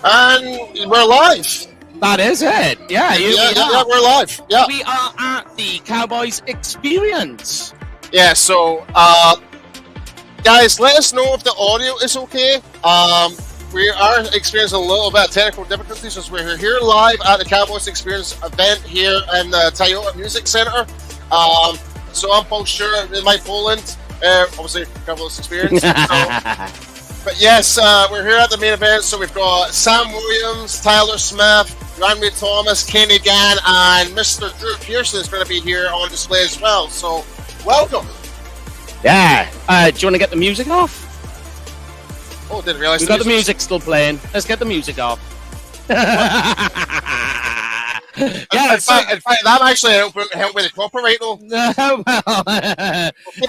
And we're live. That is it. Yeah, We're live. Yeah. We are at the Cowboys Experience. Yeah, so, guys, let us know if the audio is okay. We are experiencing a little bit of technical difficulties as we're here live at the Cowboys Experience event here in the Toyota Music Center. So I'm Paul Sure in my Poland, obviously Cowboys Experience. But yes, we're here at the main event, so we've got Sam Williams, Tyler Smith, Juanyeh Thomas, Kenny Gann, and Mr. Drew Pearson is going to be here on display as well. So, welcome. Yeah. Do you want to get the music off? Oh, didn't realize we've got the music still playing. Let's get the music off. Yeah, in fact, I'm actually helping with the copyright though. Well,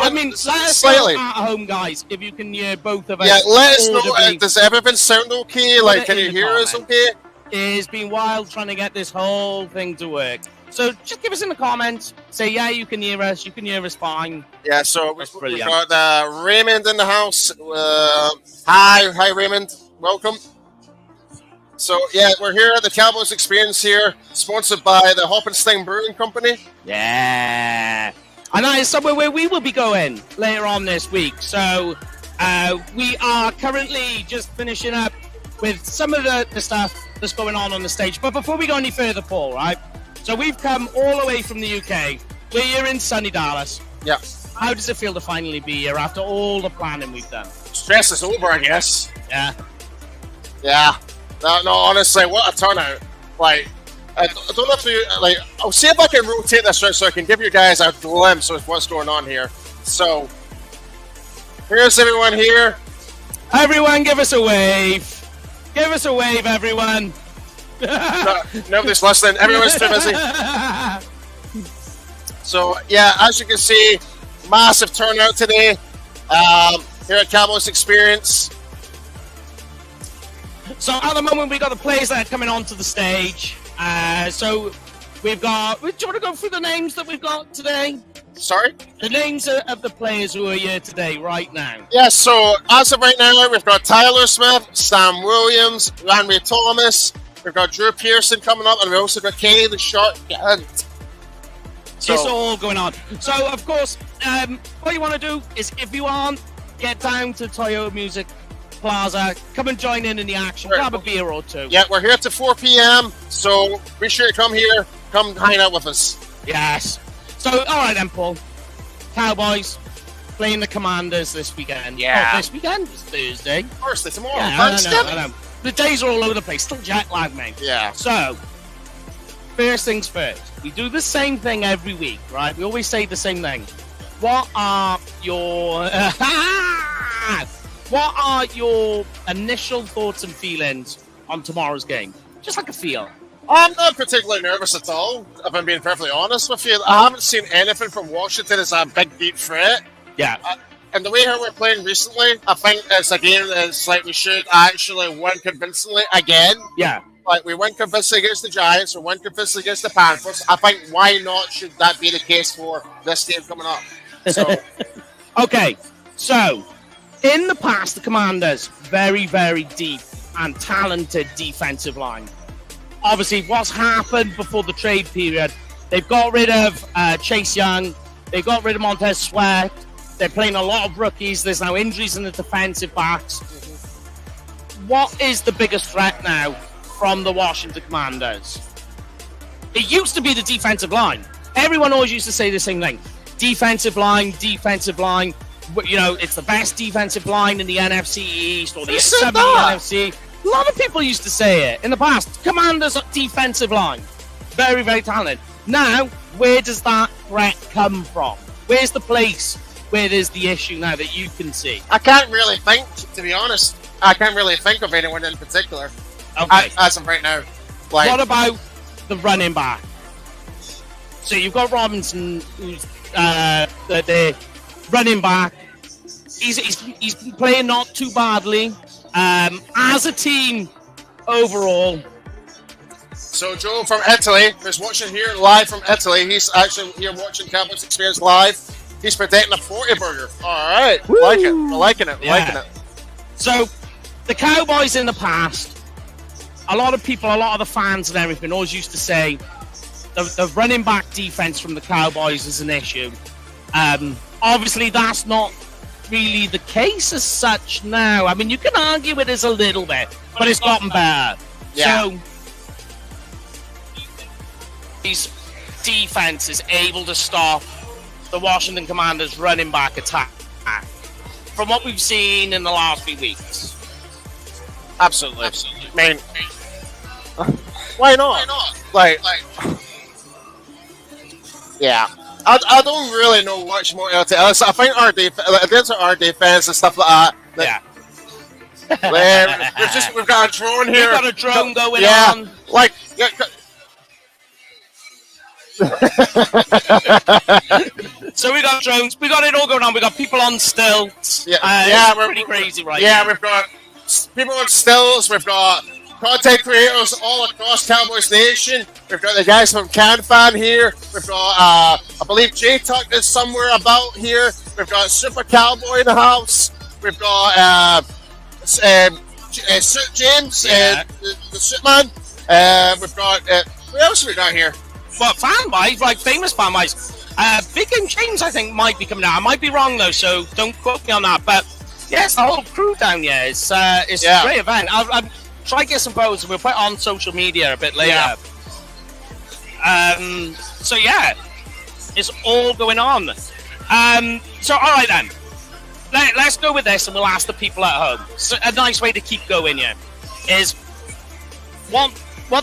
I mean, slightly at home, guys. If you can hear both of us. Yeah, let us know. Does everything sound okay? Like, can you hear us okay? It's been wild trying to get this whole thing to work. So just give us in the comments. Say, yeah, you can hear us. You can hear us fine. Yeah, so we've got Raymond in the house. Hi, Raymond. Welcome. So, yeah, we're here at the Cowboys Experience here, sponsored by the Hoppenstein Brewing Company. Yeah. And that is somewhere where we will be going later on this week. So, we are currently just finishing up with some of the stuff that's going on the stage. But before we go any further, Paul, right? So, we've come all the way from the UK. We're here in sunny Dallas. Yeah. How does it feel to finally be here after all the planning we've done? Stress is over, I guess. Yeah. Yeah. No, honestly, what a turnout. Like, I don't know if you, like, I'll see if I can rotate this right so I can give you guys a glimpse of what's going on here. So, here's everyone here. Everyone, give us a wave. Give us a wave, everyone. No, nobody's listening. Everyone's too busy. So, yeah, as you can see, massive turnout today here at Cowboys Experience. So at the moment, we've got the players that are coming onto the stage. So we've got... Do you want to go through the names that we've got today? Sorry? The names of the players who are here today, right now. Yeah, so as of right now, we've got Tyler Smith, Sam Williams, Juanyeh Thomas, we've got Drew Pearson coming up, and we also got Kenny the Shark Hunt. So, it's all going on. So, of course, what you want to do is, if you want, get down to Toyota Music Plaza, come and join in the action, grab a beer or two. Yeah, we're here to 4 p.m., so be sure to come here, come hang out with us. Yes. So, all right then, Paul. Cowboys playing the Commanders this weekend. Yeah. Oh, this weekend? It's Thursday. Thursday, tomorrow. Yeah, I know. The days are all over the place. Still jet lag, mate. Yeah. So, first things first. We do the same thing every week, right? We always say the same thing. What are your... What are your initial thoughts and feelings on tomorrow's game? Just like a feel. I'm not particularly nervous at all, if I'm being perfectly honest with you. I haven't seen anything from Washington as a big, deep threat. Yeah. And the way how we're playing recently, I think it's a game that's like we should actually win convincingly again. Yeah. Like, we win convincingly against the Giants, we win convincingly against the Panthers. I think, why not should that be the case for this game coming up? So. Okay, so... In the past, the Commanders, very, very deep and talented defensive line. obviously what's happened before the trade period. They've got rid of Chase Young. They got rid of Montez Sweat. They're playing a lot of rookies. There's now injuries in the defensive backs. What is the biggest threat now from the Washington Commanders? It used to be the defensive line. Everyone always used to say the same thing. Defensive line, defensive line. You know, it's the best defensive line in the NFC East or the NFC. A lot of people used to say it in the past. Commanders defensive line. Very, very talented. Now, where does that threat come from? Where's the place where there's the issue now that you can see? I can't really think, to be honest. I can't really think of anyone in particular. Okay. As of right now. Like, what about the running back? So you've got Robinson, who's the running back. He's been playing not too badly. As a team, overall. So Joe from Italy is watching here live from Italy. He's actually here watching Cowboys Experience live. He's predicting a 40 burger. All right, like it. We're liking it. Liking it. So the Cowboys in the past, a lot of people, a lot of the fans and everything always used to say the running back defense from the Cowboys is an issue. Obviously, that's not really the case as such now. I mean, you can argue it is a little bit, but it's gotten better. Yeah. So his defense is able to stop the Washington Commanders' running back attack from what we've seen in the last few weeks. Absolutely. I mean, why not? Like, yeah. I don't really know much more else. I think our defense and stuff like that. We've got a drone here. We've got a drone going on. Like, so we got drones. We got it all going on. We got people on stilts. We're pretty crazy right now. Yeah, we've got people on stilts. We've got content creators all across Cowboys Nation. We've got the guys from CanFan here. We've got, I believe J-Tuck is somewhere about here. We've got Super Cowboy in the house. We've got Suit James, the Suit Man. We've got, what else have we got here? Well, fan-wise, like famous fan-wise, Big Game James, I think, might be coming out. I might be wrong, though, so don't quote me on that. But, yes, the whole crew down here is a great event. I'll try to get some photos, and we'll put it on social media a bit later. Yeah. So, yeah, it's all going on. So, all right, then. Let's go with this, and we'll ask the people at home. So a nice way to keep going here is, what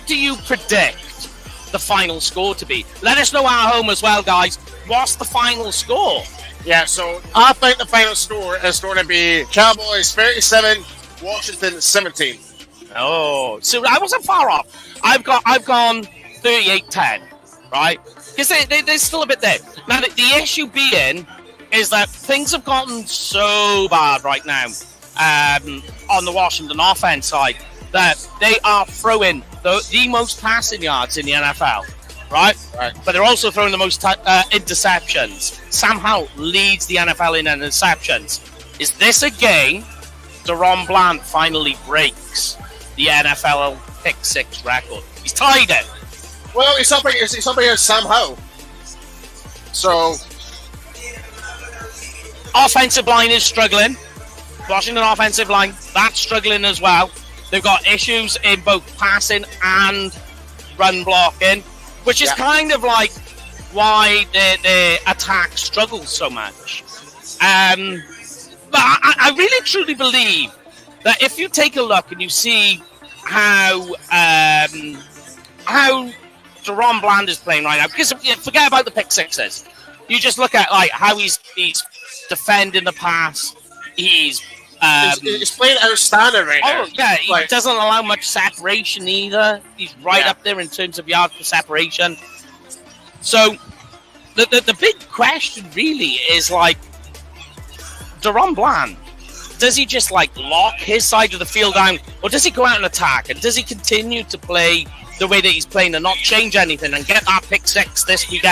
do you predict the final score to be? Let us know at home as well, guys. What's the final score? Yeah, so I think the final score is going to be Cowboys 37, Washington 17. Oh, so I wasn't far off. I've gone 38-10, right? Because there's still a bit there. Now, the issue being is that things have gotten so bad right now on the Washington offense side that they are throwing the most passing yards in the NFL, right? But they're also throwing the most interceptions. Sam Howell leads the NFL in interceptions. Is this a game DeRon Bland finally breaks the NFL pick six record? He's tied it. Well, it's something as Sam Howell. So, offensive line is struggling. Washington offensive line, that's struggling as well. They've got issues in both passing and run blocking, which is kind of like why the attack struggles so much. But I really truly believe that if you take a look and you see how DeRon Bland is playing right now, because forget about the pick sixes, you just look at like how he's defending the pass. He's playing outstanding right now. Oh yeah, he doesn't allow much separation either. He's right up there in terms of yards for separation. So the big question really is like DeRon Bland. Does he just like lock his side of the field down, or does he go out and attack? And does he continue to play the way that he's playing and not change anything and get that pick six this week?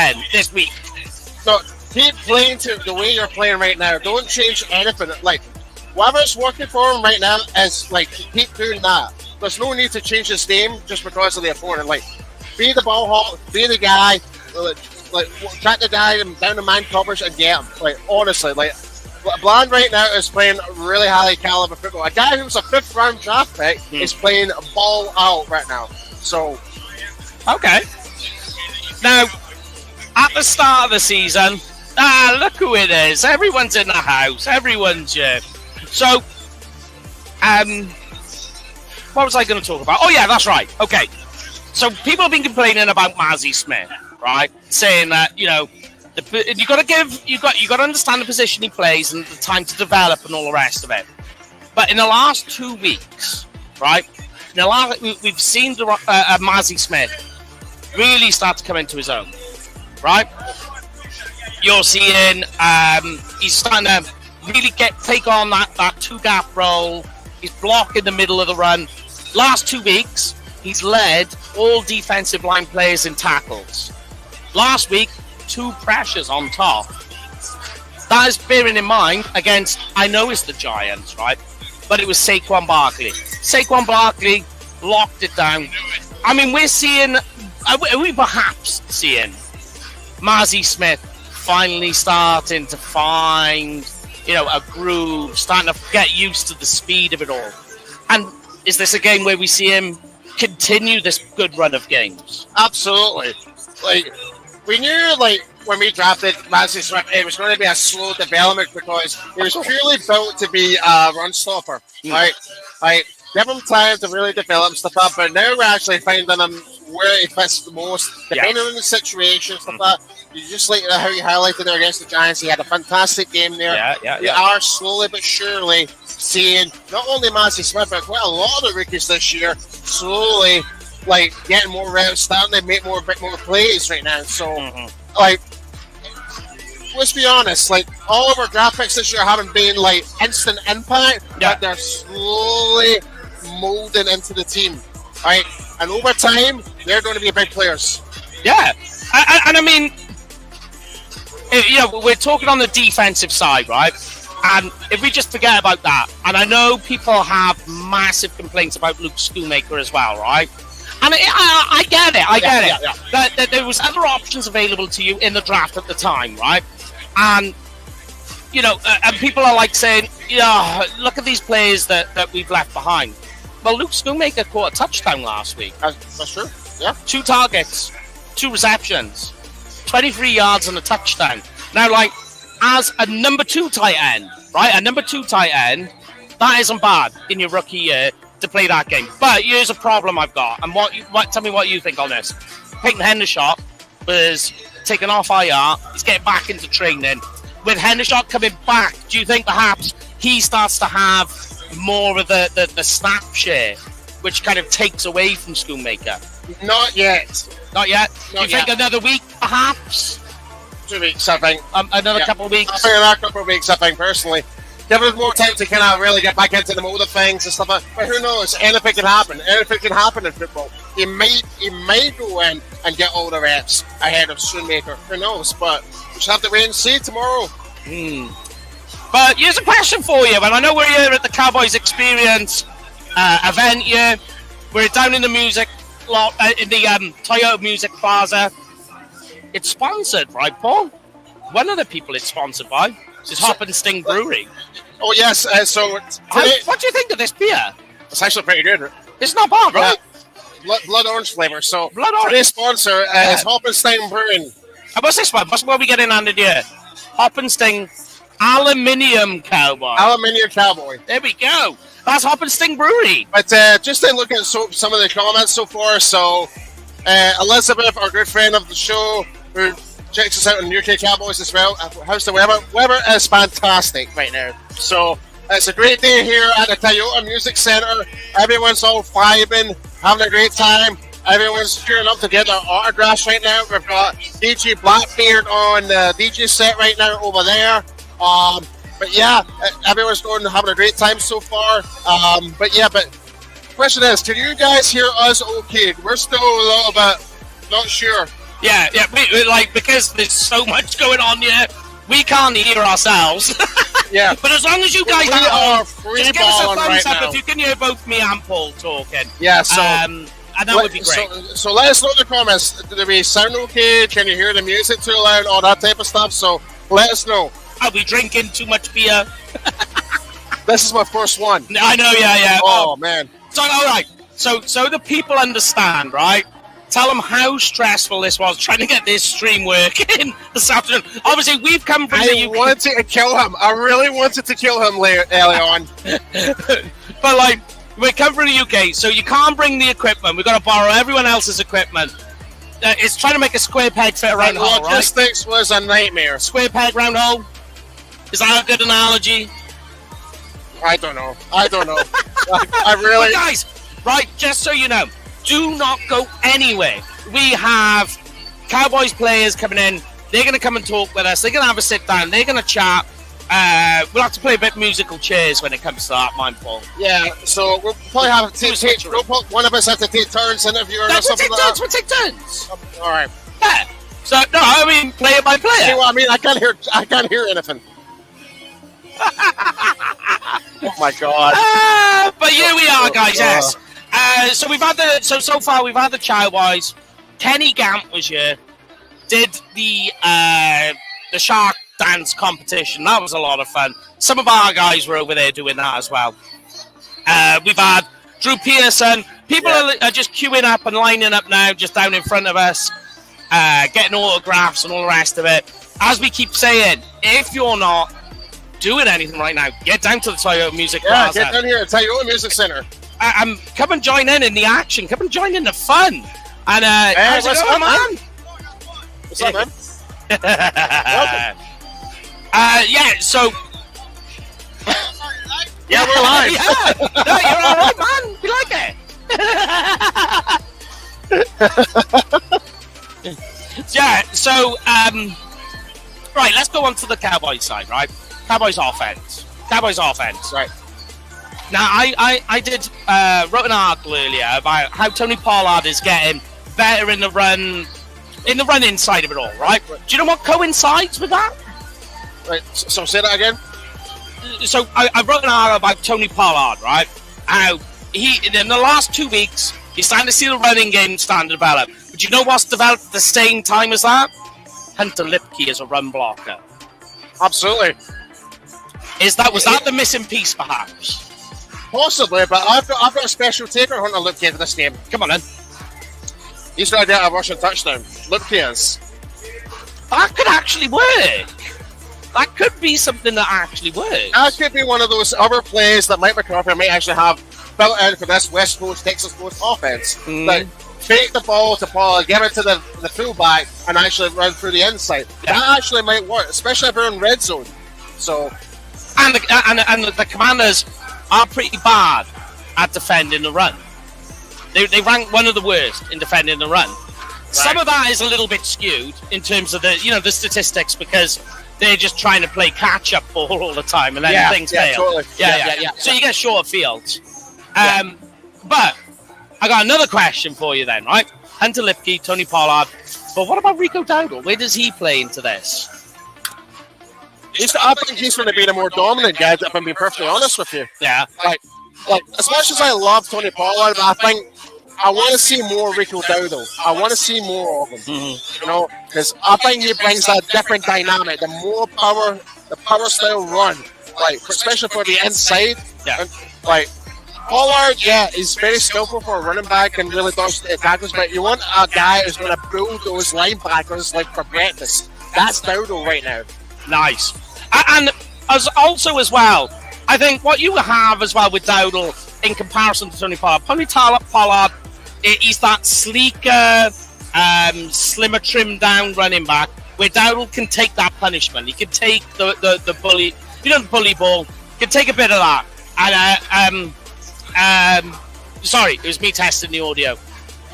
No, keep playing to the way you're playing right now. Don't change anything. Like, whatever's working for him right now is like keep doing that. there's no need to change his name just because of the opponent. Like, be the ball hawk, be the guy, like track the guy down the man coverage and get him. Like, honestly, like, Bland right now is playing really high caliber football. A guy who's a 5th round draft pick is playing ball out right now. So, okay. Now, at the start of the season, look who it is. Everyone's in the house. Everyone's here. So, what was I going to talk about? Oh yeah, that's right. Okay. So people have been complaining about Mazzy Smith, right? Saying that, you know, you got to understand the position he plays and the time to develop and all the rest of it. But in the last 2 weeks, right? We've seen Mazzy Smith really start to come into his own, right? You're seeing he's starting to really take on that 2-gap role. He's blocking the middle of the run. Last 2 weeks, he's led all defensive line players in tackles. Last week, 2 pressures on top. That is bearing in mind against, I know it's the Giants, right? But it was Saquon Barkley. Saquon Barkley locked it down. I mean, are we perhaps seeing Mazzy Smith finally starting to find, you know, a groove, starting to get used to the speed of it all? And is this a game where we see him continue this good run of games? Absolutely. Like, we knew, like, when we drafted Mazzy Smith, it was going to be a slow development because he was purely built to be a run stopper, right? Like, give him time to really develop stuff up, but now we're actually finding him where he fits the most, depending on the situation, stuff like that. You just like how you highlighted there against the Giants, he had a fantastic game there. We are slowly but surely seeing not only Mazzy Smith, but quite a lot of the rookies this year slowly, like, getting more reps, starting to make more plays right now. So, like, let's be honest, like, all of our draft picks this year haven't been, like, instant impact, but they're slowly molding into the team, right? And over time, they're going to be big players. Yeah, and I mean, you know, we're talking on the defensive side, right? And if we just forget about that, and I know people have massive complaints about Luke Schoonmaker as well, right? And I get it. That there was other options available to you in the draft at the time, right? And, you know, and people are like saying, yeah, look at these players that we've left behind. Well, Luke Schoonmaker caught a touchdown last week. That's true. Yeah. 2 targets, 2 receptions, 23 yards and a touchdown. Now, like, as a number 2 tight end, right? A number 2 tight end, that isn't bad in your rookie year to play that game. But here's a problem I've got. And tell me what you think on this. Peyton Hendershot was taken off IR. He's getting back into training. With Hendershot coming back, do you think perhaps he starts to have more of the snap share, which kind of takes away from Schoonmaker? Not yet. Not yet? Do you think another week, perhaps? 2 weeks, I think. Another couple of weeks? I think another couple of weeks, I think, personally. Give us more time to kind of really get back into the mode of things and stuff like that. But who knows? Anything can happen. Anything can happen in football. He might go in and get all the reps ahead of Schoonmaker. Who knows? But we should have to wait and see tomorrow. But here's a question for you. And I know we're here at the Cowboys Experience event here. We're down in the music lot, in the Toyota Music Plaza. It's sponsored, right, Paul? One of the people it's sponsored by is Hop and Sting Brewery. Oh, yes. What do you think of this beer? It's actually pretty good. It's not bad, right? Blood orange flavor. So, blood orange. Today's sponsor is Hop and Sting Brewing. What's this one? What's what we getting handed here? Hop and Sting Aluminium Cowboy. Aluminium Cowboy. There we go. That's Hop and Sting Brewery. But just in looking at some of the comments so far, so Elizabeth, our good friend of the show, who checks us out on UK Cowboys as well. How's the weather? Weather is fantastic right now. So it's a great day here at the Toyota Music Centre. Everyone's all vibing, having a great time. Everyone's cheering up to get their autographs right now. We've got DJ Blackbeard on the DJ set right now over there. But yeah, everyone's going having a great time so far. But the question is, can you guys hear us okay? We're still a little bit not sure. Yeah, we, like, because there's so much going on here, we can't hear ourselves. Yeah. But as long as you guys We at are home, free just give us a balling thumbs right up now. if you can hear both me and Paul talking. Yeah, so and that would be great. So let us know in the comments. Do we sound okay? Can you hear the music too loud? All that type of stuff. So let us know. Are we drinking too much beer? This is my first one. I know, yeah. Oh man. So all right. So the people understand, right? Tell them how stressful this was trying to get this stream working this afternoon. Obviously, we've come from the I UK. wanted to kill him. I really wanted to kill him early on. But like, we come from the UK, so you can't bring the equipment. We've got to borrow everyone else's equipment. It's trying to make a square peg fit a round hole, right? Logistics was a nightmare. Square peg, round hole. Is that a good analogy? I don't know. I really. But guys, right, just so you know, do not go anywhere. We have Cowboys players coming in. They're going to come and talk with us. They're going to have a sit down. They're going to chat. We'll have to play a bit musical chairs when it comes to that, mindful. Yeah, so we'll probably have to take one of us have to take turns interviewing or something like that. We'll take turns. All right. Yeah. So no, I mean player by player. See what I mean? I can't hear anything. Oh my god. But here we are, guys. Yes. So we've had so far we've had the Cowboys. Kenny Gant was here. Did the shark dance competition. That was a lot of fun. Some of our guys were over there doing that as well. We've had Drew Pearson. People are just queuing up and lining up now, just down in front of us, getting autographs and all the rest of it. As we keep saying, if you're not doing anything right now, get down to the Toyota Music Plaza. Get down here at Toyota Music Center. Come and join in the action. Come and join in the fun. And how's it going, man? What's up, man? Yeah, so... Yeah, we're live. Yeah. No, you're all right, man. We like it. Yeah, so... right, let's go on to the Cowboys side, right? Cowboys offense. Right. Now, I did wrote an article earlier about how Tony Pollard is getting better in the run inside of it all, right? Do you know what coincides with that? Right. So say that again. So I wrote an article about Tony Pollard, right? How he in the last 2 weeks he's starting to see the running game starting to develop. But you know what's developed at the same time as that? Hunter Lipke as a run blocker. Absolutely. Was that the missing piece, perhaps? Possibly, but I've got a special take on Hunter Lipke for this game. Come on, then. He's going to get a rushing touchdown. Lipke is. That could actually work. That could be something that actually works. That could be one of those other plays that Mike McCarthy might actually have built in for this West Coast, Texas Coast offense. Like, fake the ball to Pollard, give it to the fullback, and actually run through the inside. Yeah. That actually might work, especially if we're in red zone. So, and the Commanders are pretty bad at defending the run. They rank one of the worst in defending the run. Right. Some of that is a little bit skewed in terms of the statistics because they're just trying to play catch up ball all the time and then things fail. Totally. Yeah. So you get shorter fields. But I got another question for you then, right? Hunter Lipke, Tony Pollard. But what about Rico Dowdle? Where does he play into this? I think he's going to be the more dominant guy, if I'm being perfectly honest with you. Yeah. Like as much as I love Tony Pollard, I think I want to see more Rico Dowdle. I want to see more of him. Mm-hmm. You know, because I think he brings that different dynamic. The more power, the power style run, like especially for the inside. Yeah. And, like Pollard, he's very skillful for a running back and really does tackles. But you want a guy who's going to build those linebackers like for breakfast. That's Dowdle right now. Nice. And as well, I think what you have as well with Dowdle in comparison to Tony Pollard, he's that sleeker, slimmer, trimmed down running back where Dowdle can take that punishment. He can take the bully, the bully ball. He can take a bit of that. And sorry, it was me testing the audio.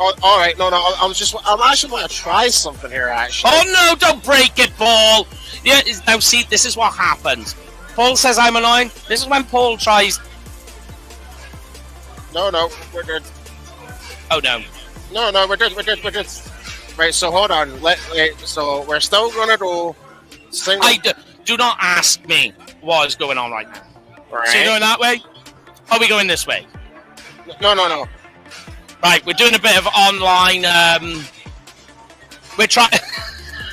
Oh, all right, no, I'm actually going to try something here. Actually. Oh no! Don't break it, Paul. Yeah, now see, this is what happens. Paul says I'm annoying. This is when Paul tries. No, we're good. Oh no. No, we're good. Right, so hold on. So we're still gonna go Do not ask me what is going on right now. Right. So you're going that way? Are we going this way? No. Right, we're doing a bit of online. We're trying.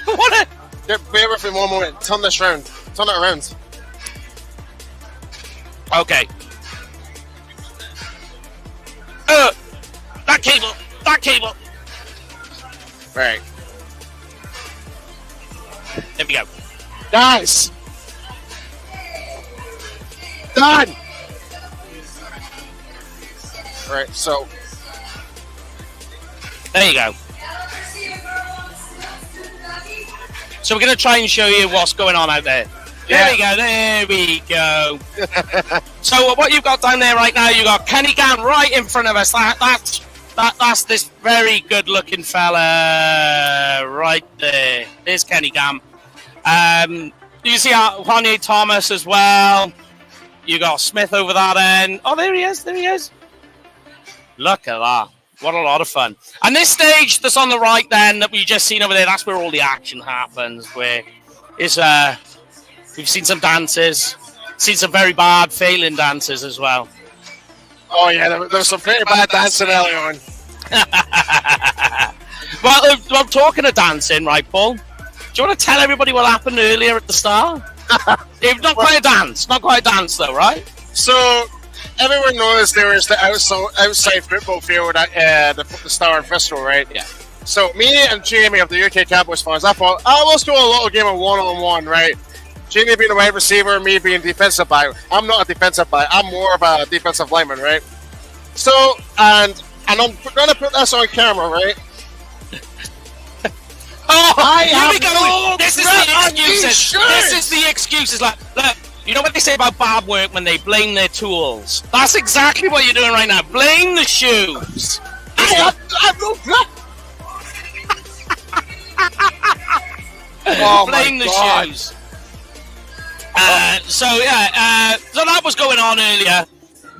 What? Bear with me one moment. Turn this round. Turn it around. Okay. That cable. Right. There we go. Guys. Done. Right. So. There you go. So we're going to try and show you what's going on out there. Yeah. There we go. So what you've got down there right now, you've got Kenny Gann right in front of us. That's this very good-looking fella right there. There's Kenny Gann. You see Juanyeh Thomas as well. You got Smith over that end. Oh, there he is. Look at that. What a lot of fun. And this stage that's on the right then that we've just seen over there, that's where all the action happens. Where is we've seen some dances, seen some very bad failing dances as well. Oh yeah, there was some pretty bad dancing early on. Well, talking of dancing, right, Paul? Do you want to tell everybody what happened earlier at the start? Not quite a dance though, right? So everyone knows there is the outside football field at the Star Festival, right? Yeah. So me and Jamie of the UK Cowboys fans, I thought, let's do a little game of one-on-one, right? Jamie being a wide receiver, me being defensive back. I'm not a defensive back. I'm more of a defensive lineman, right? So, and I'm going to put this on camera, right? Here we go. This is the excuses. This is the excuses. Like, look, you know what they say about bad work when they blame their tools? That's exactly what you're doing right now. Blame the shoes. I've no blame the shoes. So that was going on earlier.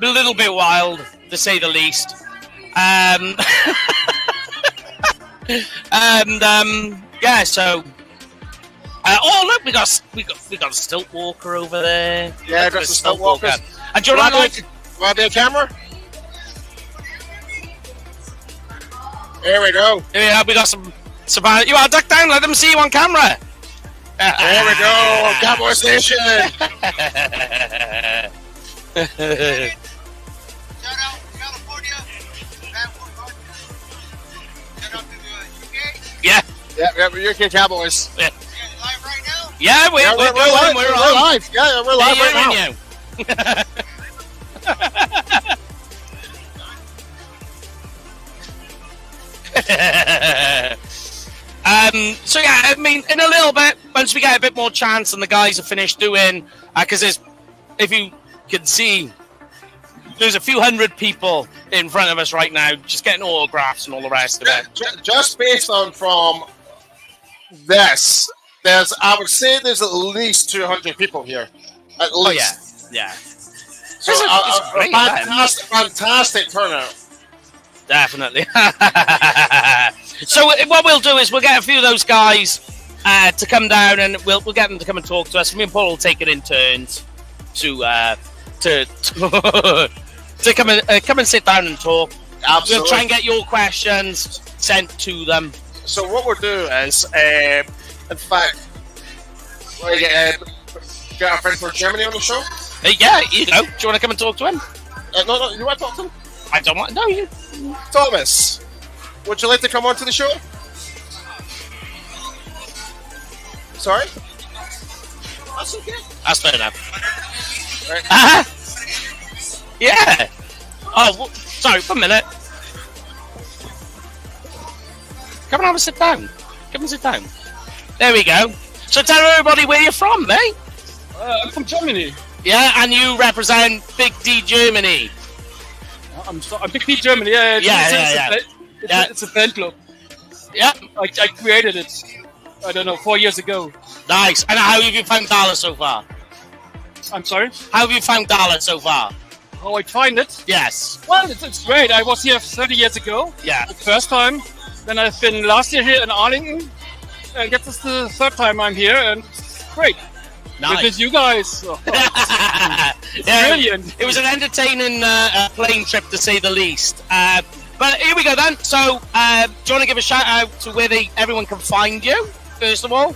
A little bit wild, to say the least. So. Look, we got a stilt walker over there. Yeah, got a stilt walker. And do you want to be a camera? Here we go. Yeah, we got some. You are duck down. Let them see you on camera. There we go, Cowboy Station. Yeah, we're UK Cowboys. Yeah. Live right now? Yeah, we're live. We're live. Yeah, we're live right now. So yeah, I mean, in a little bit, once we get a bit more chance and the guys are finished doing, because if you can see, there's a few hundred people in front of us right now, just getting autographs and all the rest of it. Just based on from this, I would say there's at least 200 people here. At least. Oh yeah. So it's a great fantastic turnout. Definitely. So what we'll do is we'll get a few of those guys to come down, and we'll get them to come and talk to us. Me and Paul will take it in turns to come and sit down and talk. Absolutely. We'll try and get your questions sent to them. So what we'll do is, in fact, we'll get our friend from Germany on the show. Yeah, you know. Do you want to come and talk to him? No, you want to talk to him? I don't want. No, you. Thomas, would you like to come on to the show? Sorry? That's okay. That's fair enough. Right. Yeah. Oh, sorry. 1 minute. Come and have a sit down. Come and sit down. There we go. So tell everybody where you're from, mate. I'm from Germany. Yeah, and you represent Big D Germany. I'm Big D Germany. Yeah. It's a fan club. Yeah. I created it. I don't know, 4 years ago. Nice. And how have you found Dallas so far? I'm sorry? How have you found Dallas so far? How I find it? Yes. Well, it's great. I was here 30 years ago. Yeah. The first time. Then I've been last year here in Arlington. And this is the third time I'm here. And great. Nice. With you guys. Brilliant. It was an entertaining plane trip, to say the least. But here we go then. So, do you want to give a shout out to where everyone can find you, first of all?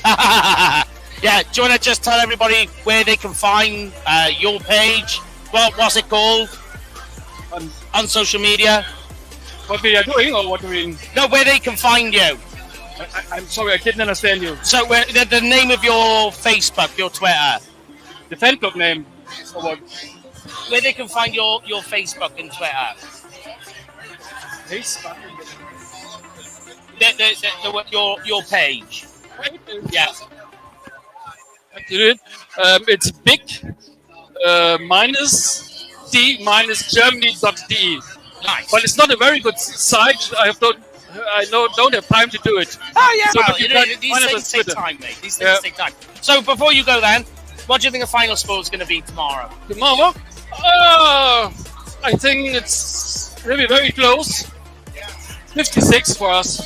Yeah, do you want to just tell everybody where they can find your page? What's it called? On social media? What we are doing or what we... No, where they can find you. I'm sorry, I didn't understand you. So, the name of your Facebook, your Twitter? The fan club name. Or what? Where they can find your Facebook and Twitter? Facebook? Your page. Yeah. It's big -d-germany.de. Nice. But it's not a very good site. I don't have time to do it. Oh yeah, So, well, but you can these find it things on take Twitter. time, mate. These things take time. So before you go then, what do you think the final score is going to be tomorrow? Tomorrow? I think it's really very close. 56 for us.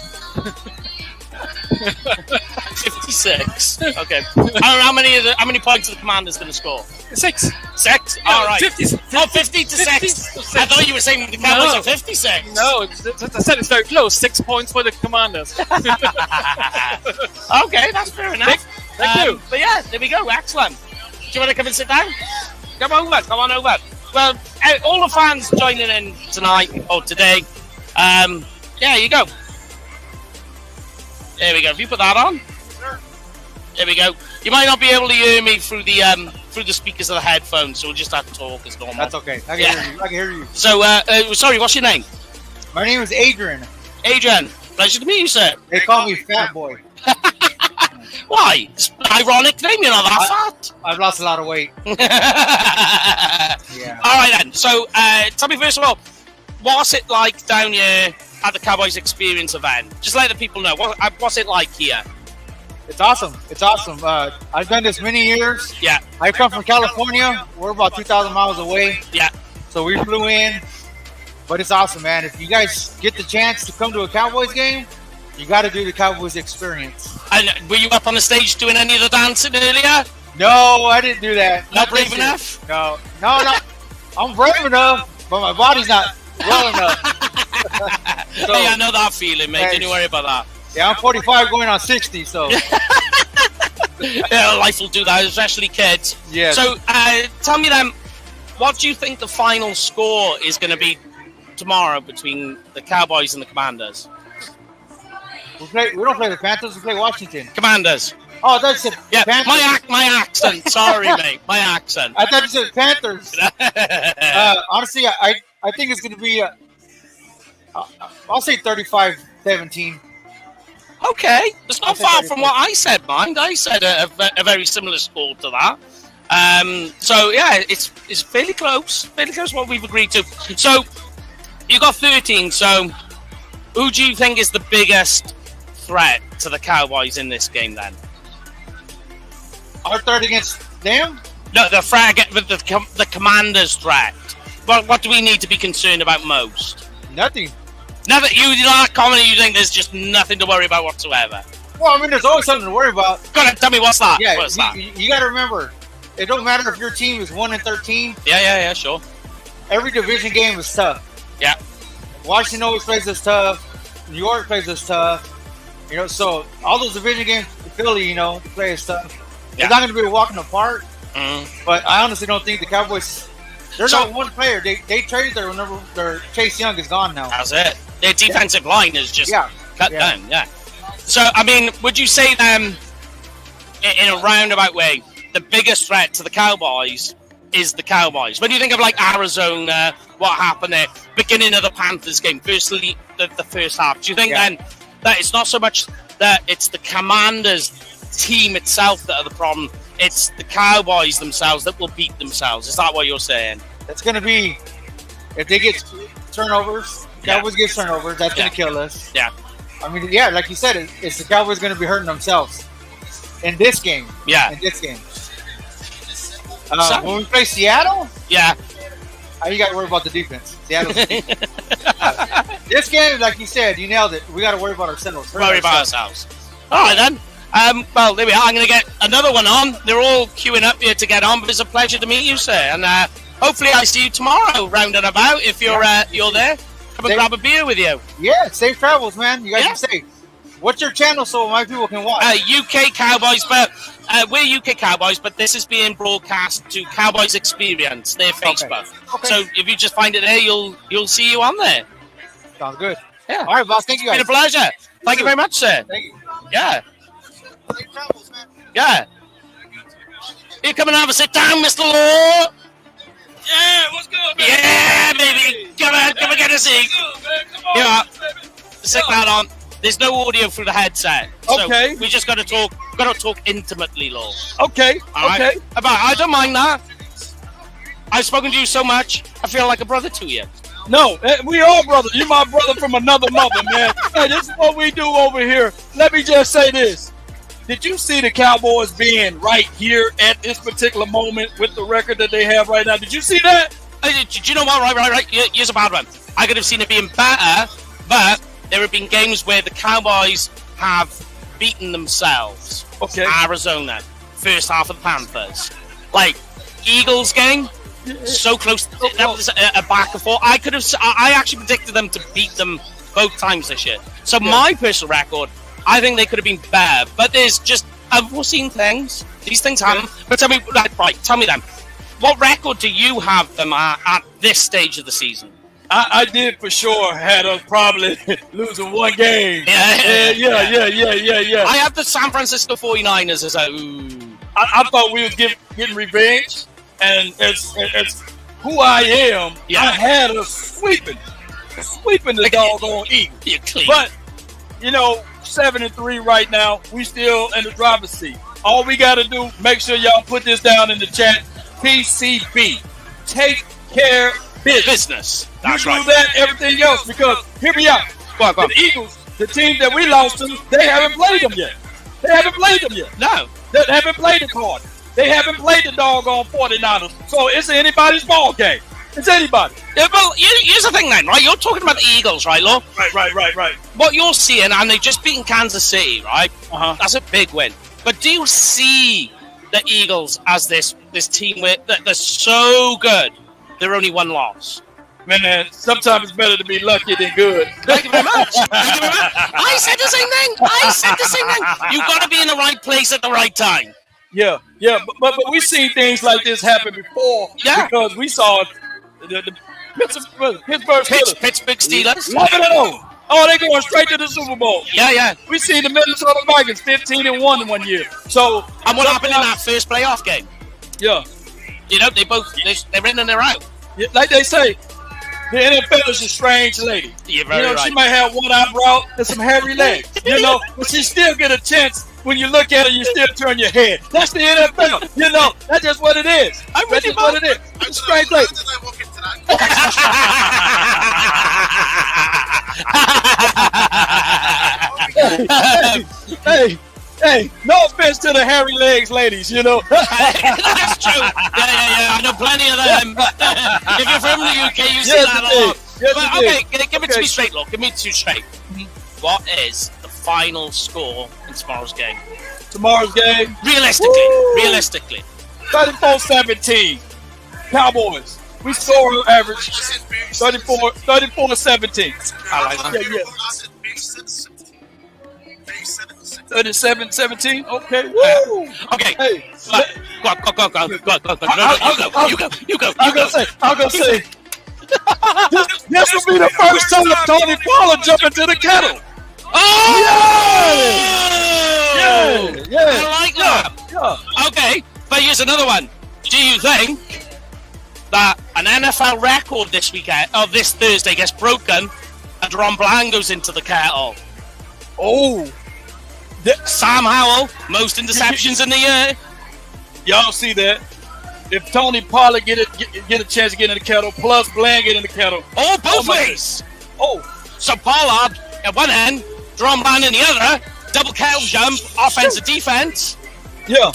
56. Okay. How many points are the Commanders going to score? 6. 6. No, All right. 50. Oh, 50 to 6. 50 to 6. I thought you were saying the Cowboys No. are 56. No, I said it's very close. 6 points for the Commanders. Okay, that's fair enough. Thank you. But yeah, there we go. Excellent. Do you want to come and sit down? Come on over. Well, all the fans joining in tonight or today. Yeah, you go. There we go. If you put that on. There we go. You might not be able to hear me through the speakers of the headphones, so we'll just have to talk as normal. That's okay. I can hear you. So, sorry, what's your name? My name is Adrian. Adrian. Pleasure to meet you, sir. They call me Fat Boy. Why? It's an ironic name, you're not that fat. I've lost a lot of weight. Yeah. Yeah. All right then. So, tell me first of all, what's it like down here at the Cowboys Experience event? Just let the people know. What's it like here? It's awesome. It's awesome. I've done this many years. Yeah. I come from California. We're about 2,000 miles away. Yeah. So we flew in. But it's awesome, man. If you guys get the chance to come to a Cowboys game, you got to do the Cowboys Experience. And were you up on the stage doing any of the dancing earlier? No, I didn't do that. Not brave enough? No. I'm brave enough, but my body's not well enough. So, Hey, I know that feeling, mate. Thanks. Don't you worry about that. Yeah, I'm 45 going on 60, so. Yeah, life will do that, especially kids. Yeah. So, tell me then, what do you think the final score is going to be tomorrow between the Cowboys and the Commanders? We don't play the Panthers, we play Washington. Commanders. Oh, that's it. Yeah, Panthers. my accent. Sorry, mate. My accent. I thought you said Panthers. Honestly, I think it's going to be, I'll say 35-17. Okay, it's not I'll say far 35. from what I said, mind. I said a very similar score to that. So yeah, it's fairly close what we've agreed to. So you got 13. So who do you think is the biggest threat to the Cowboys in this game then? Our third against them? No, the threat with the Commanders' threat. What do we need to be concerned about most? Nothing. Nothing. You're not confident. You think there's just nothing to worry about whatsoever. Well, I mean, there's always something to worry about. Go ahead, tell me what's that. Yeah, What's that? you got to remember, it don't matter if your team is 1-13. Yeah, sure. Every division game is tough. Yeah. Washington always plays us tough. New York plays us tough. You know, so all those division games, Philly, play us tough. Yeah. It's not going to be a walk in the park. Mm. But I honestly don't think the Cowboys. There's not one player. They traded their Chase Young is gone now. That's it. Their defensive line is just cut Yeah. down. Yeah. So I mean, would you say then, in a roundabout way, the biggest threat to the Cowboys is the Cowboys? When you think of like Arizona, what happened there, beginning of the Panthers game, firstly the first half, do you think then that it's not so much that it's the Commanders team itself that are the problem? It's the Cowboys themselves that will beat themselves. Is that what you're saying? That's going to be if they get turnovers. Cowboys get turnovers. That's going to kill us. Yeah. I mean, yeah, like you said, it's the Cowboys going to be hurting themselves in this game. Yeah. In this game. When we play Seattle, Yeah. you got to worry about the defense. Seattle. This game, like you said, you nailed it. We got to worry about ourselves. Worry about ourselves. All right then. Well, there we are. I'm going to get another one on. They're all queuing up here to get on, but it's a pleasure to meet you, sir. And hopefully I see you tomorrow, round and about, if you're there. Come and grab a beer with you. Yeah, safe travels, man. You guys are safe. What's your channel so my people can watch? UK Cowboys, but we're UK Cowboys, but this is being broadcast to Cowboys Experience, their Facebook. Okay. So if you just find it there, you'll see you on there. Sounds good. Yeah. All right, boss. Thank you guys. It's been a pleasure. Thank you very much, sir. Thank you. Yeah. Safe travels, man. Yeah. Here, come and have a sit down, Mr. Law. Yeah, what's good, man? Yeah, baby. Come and get a seat. Yeah. Stick that on. There's no audio through the headset. So okay. We just got to talk. Got to talk intimately, Law. Okay. All right? Okay. I don't mind that. I've spoken to you so much. I feel like a brother to you. No, we all brothers. You're my brother from another mother, man. Hey, this is what we do over here. Let me just say this. Did you see the Cowboys being right here at this particular moment with the record that they have right now? Did you see that? Did you know what? Right. Here's a bad one. I could have seen it being better, but there have been games where the Cowboys have beaten themselves. Okay. Arizona, first half of the Panthers. Like, Eagles game, so close. That was a back and forth. I actually predicted them to beat them both times this year. So my personal record, I think they could have been better. But there's just unforeseen things. These things happen. But tell me, tell me then. What record do you have them at this stage of the season? I did for sure had us probably losing one game. Yeah. I have the San Francisco 49ers as a... I thought we was getting revenge. And as who I am, I had us sweeping the doggone Eagles. But, 7-3 right now. We still in the driver's seat. All we got to do, make sure y'all put this down in the chat. PCB. Take care business. That's right. Do that, everything else, because hear me out. Go on. The Eagles, the team that we lost to, they haven't played them yet. No. They haven't played the card. They haven't played the doggone 49ers. So it's anybody's ball game. It's anybody. Yeah, well, here's the thing then, right? You're talking about the Eagles, right, Lo? Right. What you're seeing, and they just beaten Kansas City, right? That's a big win. But do you see the Eagles as this team where they're so good, they're only one loss? Man, sometimes it's better to be lucky than good. Thank you very much. I said the same thing. You've got to be in the right place at the right time. Yeah, but we've seen things like this happen before because we saw the Pittsburgh Steelers. 11-0. Oh, they're going straight to the Super Bowl. Yeah. We seen the Minnesota Vikings 15-1 in 1 year. So, and what happened in that first playoff game? Yeah, they're in and they're out. Yeah, like they say, the NFL is a strange lady. You're very right. She might have one eyebrow and some hairy legs, but she still get a chance. When you look at her, you still turn your head. That's the NFL. That's just what it is. That's just what it is. It's a strange lady. Hey, no offense to the hairy legs ladies, That's true. Yeah. I know plenty of them. If you're from the UK, you see that a lot. But, okay, give it to me straight, look. Give me two straight. What is the final score in tomorrow's game? Realistically. 34-17. Cowboys. We score on average 34-17. I like that. Yeah. 37-17. Okay. Woo. Okay. Hey. Go. You go. I'm gonna say. This will be the first time Tony Pollard jump into the kettle. Oh! Yeah. I like that. Yeah. Okay, but here's another one. Do you think that an NFL record this Thursday gets broken and Ron Bland goes into the kettle? Oh. Sam Howell, most interceptions in the year. Y'all see that? If Tony Pollard get a chance to get in the kettle, plus Bland get in the kettle. Oh, both ways. Oh. So Pollard at one end, Ron Bland in the other, double kettle jump, offense and defense. Yeah.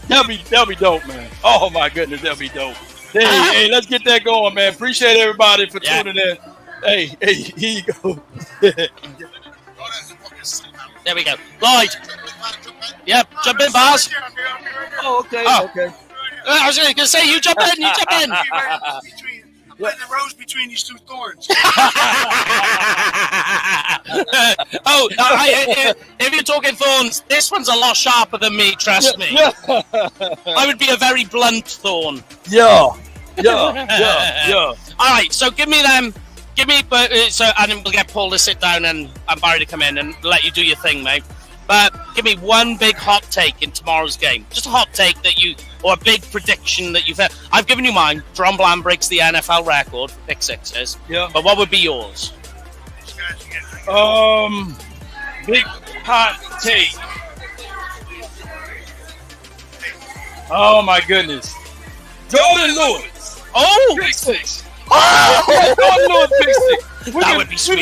That'll be dope, man. Oh my goodness, that'll be dope. Hey, let's get that going, man. Appreciate everybody for tuning in. Hey, here you go. There we go. Lloyd, Yep, jump in, Bars. Oh, okay, Oh. okay. I was going to say, you jump in, you jump in. Like the rose between these two thorns. If you're talking thorns, this one's a lot sharper than me, trust me. Yeah. I would be a very blunt thorn. Yeah. All right, so give me them. And then we'll get Paul to sit down and Barry to come in and let you do your thing, mate. But give me one big hot take in tomorrow's game. Just a hot take or a big prediction that you've had. I've given you mine. Drum Bland breaks the NFL record for pick sixes. Yeah. But what would be yours? Big hot take. Oh my goodness. Jordan Lewis. Oh! Pick six. Jordan Lewis pick six. That would be sweet.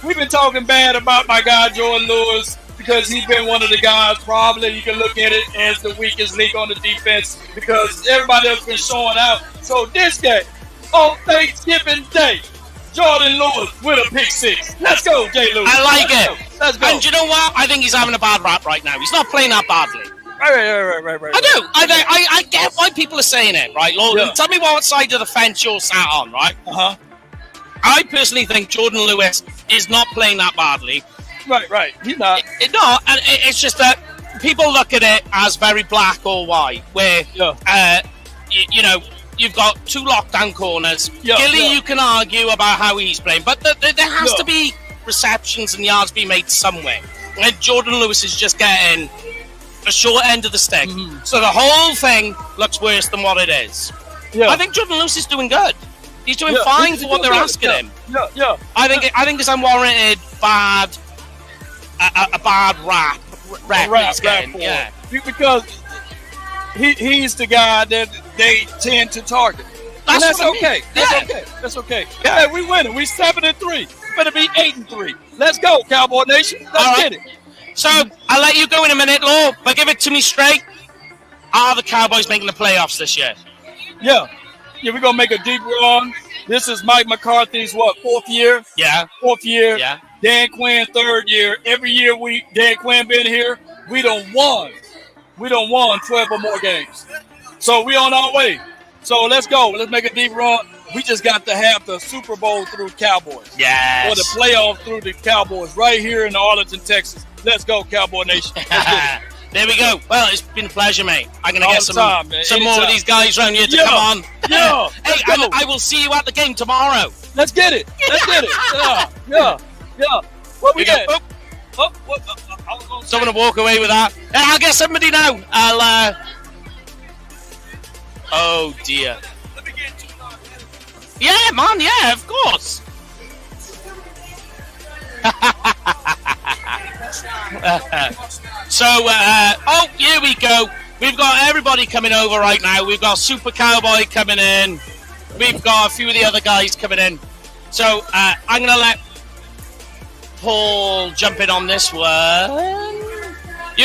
We've been talking bad about my guy Jordan Lewis because he's been one of the guys probably you can look at it as the weakest link on the defense because everybody else been showing out. So this game on Thanksgiving Day, Jordan Lewis with a pick six. Let's go, Jay Lewis. I like it. Let's go. And you know what? I think he's having a bad rap right now. He's not playing that badly. Right. I do. I get why people are saying it, right, Logan? Yeah. Tell me what side of the fence you're sat on, right? Uh-huh. I personally think Jordan Lewis is not playing that badly. Right. He's not. It's just that people look at it as very black or white, where, you've got two lockdown corners. Gilly, you can argue about how he's playing, but there has to be receptions and yards being made somewhere. And Jordan Lewis is just getting the short end of the stick. Mm-hmm. So the whole thing looks worse than what it is. Yeah. I think Jordan Lewis is doing good. He's doing fine for what they're asking him. Yeah. I think it's unwarranted bad, a bad rap he's getting. Yeah. Because he's the guy that they tend to target. That's okay. That's okay. Yeah, we winning. We 7-3. Better be 8-3. Let's go, Cowboy Nation. Let's get it. So I'll let you go in a minute, Law, but give it to me straight. Are the Cowboys making the playoffs this year? Yeah, we're gonna make a deep run. This is Mike McCarthy's fourth year? Yeah. Fourth year. Yeah. Dan Quinn third year. Every year Dan Quinn been here, we done won 12 or more games. So we on our way. So let's go. Let's make a deep run. We just got to have the Super Bowl through Cowboys. Yes. Or the playoff through the Cowboys right here in Arlington, Texas. Let's go, Cowboy Nation. There we go. Well, it's been a pleasure, mate. I'm going to get some more of these guys around here to come on. Yeah. Hey, I will see you at the game tomorrow. Let's get it. Yeah. What we got? Someone to walk away with that. I'll get somebody now. Oh, dear. Yeah, man. Yeah, of course. Here we go. We've got everybody coming over right now. We've got Super Cowboy coming in. We've got a few of the other guys coming in. So I'm going to let Paul jump in on this one.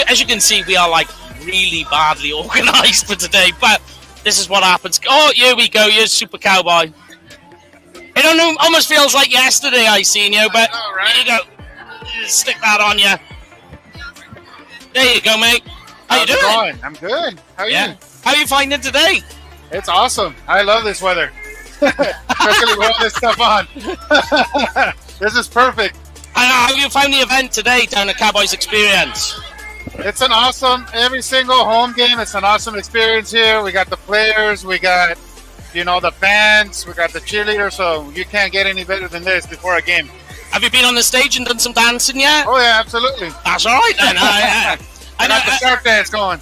As you can see, we are really badly organized for today, but this is what happens. Oh, here we go. You're Super Cowboy. It almost feels like yesterday I seen you, but there you go. Stick that on you. There you go, mate. How you doing? I'm good. How are you? How are you finding today? It's awesome. I love this weather. Especially with all this stuff on. This is perfect. How have you found the event today down at Cowboys Experience? It's an awesome, every single home game, it's an awesome experience here. We got the players, we got, the fans, we got the cheerleaders, so you can't get any better than this before a game. Have you been on the stage and done some dancing yet? Oh, yeah, absolutely. That's all right, then. I got the shark dance going.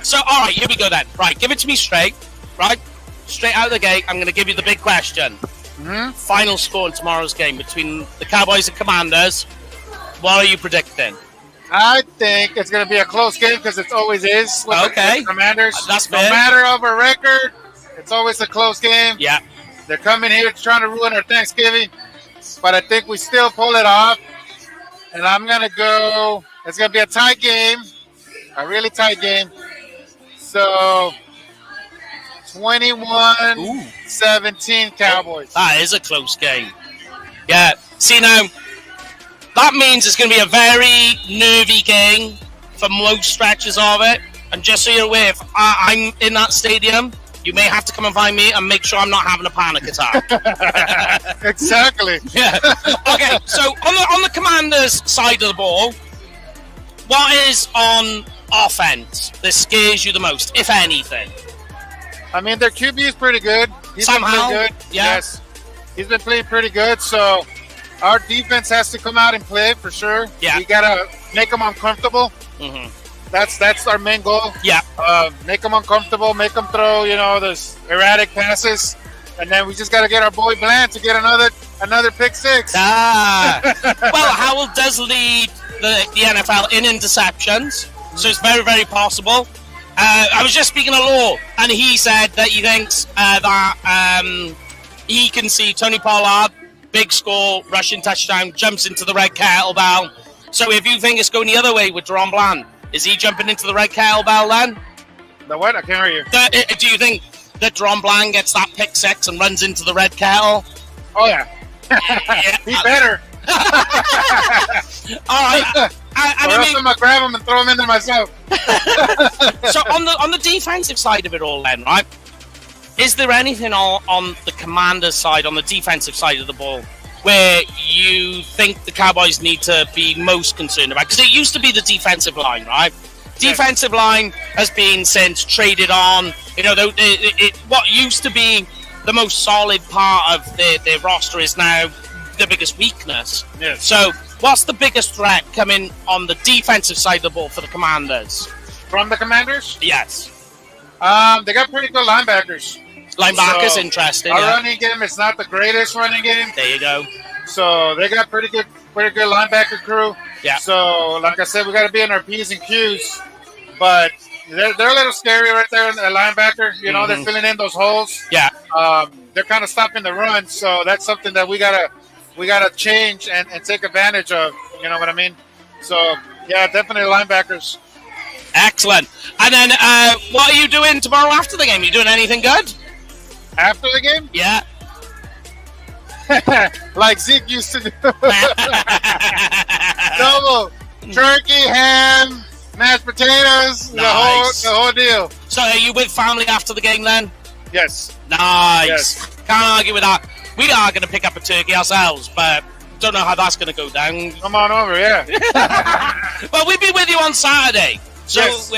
So, all right, here we go then. Right, give it to me straight. Right? Straight out of the gate, I'm going to give you the big question. Mm-hmm. Final score in tomorrow's game between the Cowboys and Commanders. What are you predicting? I think it's going to be a close game because it always is with the Commanders. That's fair. No matter of a record, it's always a close game. Yeah. They're coming here trying to ruin our Thanksgiving, but I think we still pull it off. And I'm going to go, it's going to be a tight game, a really tight game. So, 21-17 Cowboys. That is a close game. Yeah. See now, that means it's going to be a very nervy game for most stretches of it. And just so you're aware, if I'm in that stadium, you may have to come and find me and make sure I'm not having a panic attack. Exactly. Yeah. Okay, so on the Commanders' side of the ball, what is on offense that scares you the most, if anything? I mean, their QB is pretty good. He's been Somehow, pretty good. yeah. Yes. He's been playing pretty good, so our defense has to come out and play for sure. Yeah. We got to make them uncomfortable. Mm-hmm. That's our main goal. Yeah. Make them uncomfortable, make them throw, those erratic passes. And then we just got to get our boy Bland to get another pick six. Well, Howell does lead the NFL in interceptions, so it's very, very possible. I was just speaking to Law, and he said that he thinks that he can see Tony Pollard, big score, rushing touchdown, jumps into the red kettlebell. So if you think it's going the other way with Deron Bland, is he jumping into the red kettlebell then? The what? I can't hear you. Do you think that Deron Bland gets that pick six and runs into the red kettle? Oh, yeah. He better. All right. Or else I'm going to grab him and throw him in there myself. So on the defensive side of it all then, right? Is there anything on the Commanders side, on the defensive side of the ball, where you think the Cowboys need to be most concerned about? Because it used to be the defensive line, right? Defensive line has been since traded on. What used to be the most solid part of their roster is now the biggest weakness. Yes. So what's the biggest threat coming on the defensive side of the ball for the Commanders? From the Commanders? Yes. They got pretty good linebackers. Linebackers, So, interesting. Our Yeah. running game is not the greatest running game. There you go. So they got pretty good linebacker crew. Yeah. So like I said, we got to be in our P's and Q's, but they're a little scary right there in the linebacker. They're filling in those holes. Yeah. They're kind of stopping the run. So that's something that we gotta change and take advantage of. You know what I mean? So yeah, definitely linebackers. Excellent. And then what are you doing tomorrow after the game? You doing anything good? After the game, Yeah. like Zeke used to do. Double turkey, ham, mashed potatoes, Nice. the whole deal. So are you with family after the game then? Yes. Nice. Yes. Can't argue with that. We are going to pick up a turkey ourselves, but don't know how that's going to go down. Come on over, yeah. Well, we'll be with you on Saturday. So Yes.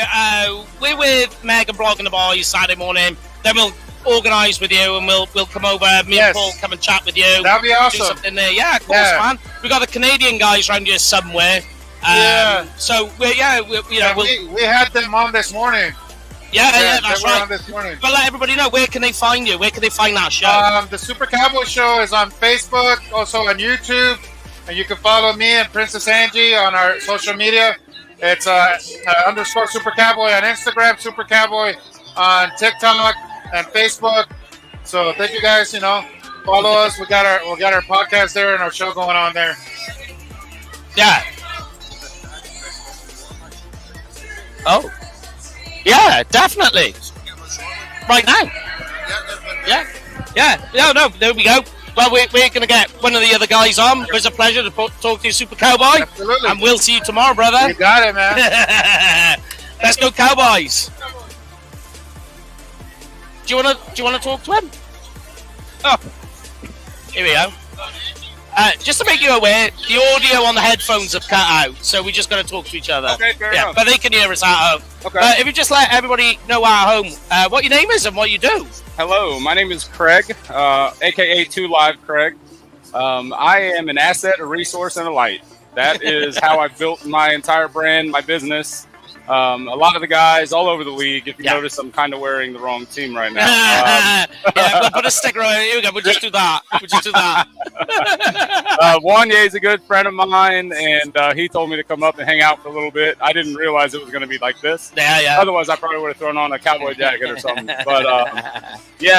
we're with Meg and Blog and the Boys Saturday morning. Then we'll organise with you and we'll come over. Me and Yes. Paul come and chat with you. That'd be Do awesome. something there. Yeah, of course, Yeah. man. We got the Canadian guys around here somewhere. Yeah. So we had them on this morning. yeah, that's they were on right. this morning. But let everybody know, where can they find you? Where can they find that show? The Super Cowboy Show is on Facebook, also on YouTube, and you can follow me and Princess Angie on our social media. It's _ Super Cowboy on Instagram, Super Cowboy on TikTok and Facebook. So thank you guys. Follow us. We got our podcast there and our show going on there. Yeah. Oh. Yeah, definitely. Right now. Yeah. No, there we go. Well, we're going to get one of the other guys on. It was a pleasure to talk to you, Super Cowboy. Absolutely. And we'll see you tomorrow, brother. You got it, man. Let's go, Cowboys. Do you want to talk to him? Oh, here we go. Just to make you aware, the audio on the headphones have cut out, so we just got to talk to each other. Okay, fair enough. But they can hear us at home. Okay. If you just let everybody know at home what your name is and what you do. Hello, my name is Craig, aka 2 Live Craig. I am an asset, a resource, and a light. That is how I built my entire brand, my business. A lot of the guys all over the league, if you notice, I'm kind of wearing the wrong team right now. We'll put a sticker on it. Here we go. We'll just do that. Juanyeh is a good friend of mine, and he told me to come up and hang out for a little bit. I didn't realize it was going to be like this. Yeah. Otherwise, I probably would have thrown on a cowboy jacket or something. But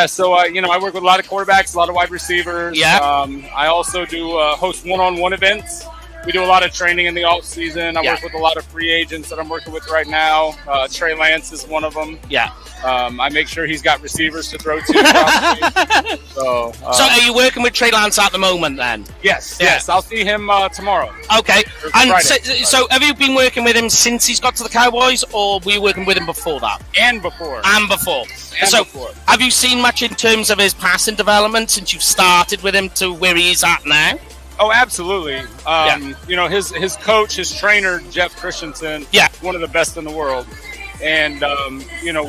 so I work with a lot of quarterbacks, a lot of wide receivers. Yeah. I also do host one-on-one events. we do a lot of training in the off season. I Yeah. work with a lot of free agents that I'm working with right now. Trey Lance is one of them. Yeah. I make sure he's got receivers to throw to. So are you working with Trey Lance at the moment then? yes, Yeah. yes, I'll see him tomorrow. Okay. Or And Friday. so have you been working with him since he's got to the Cowboys, or were you working with him before that? And before. And before. And So before. have you seen much in terms of his passing development since you've started with him to where he is at now? Oh, absolutely. You know, his coach, his trainer, Jeff Christensen, Yeah. one of the best in the world. And, you know,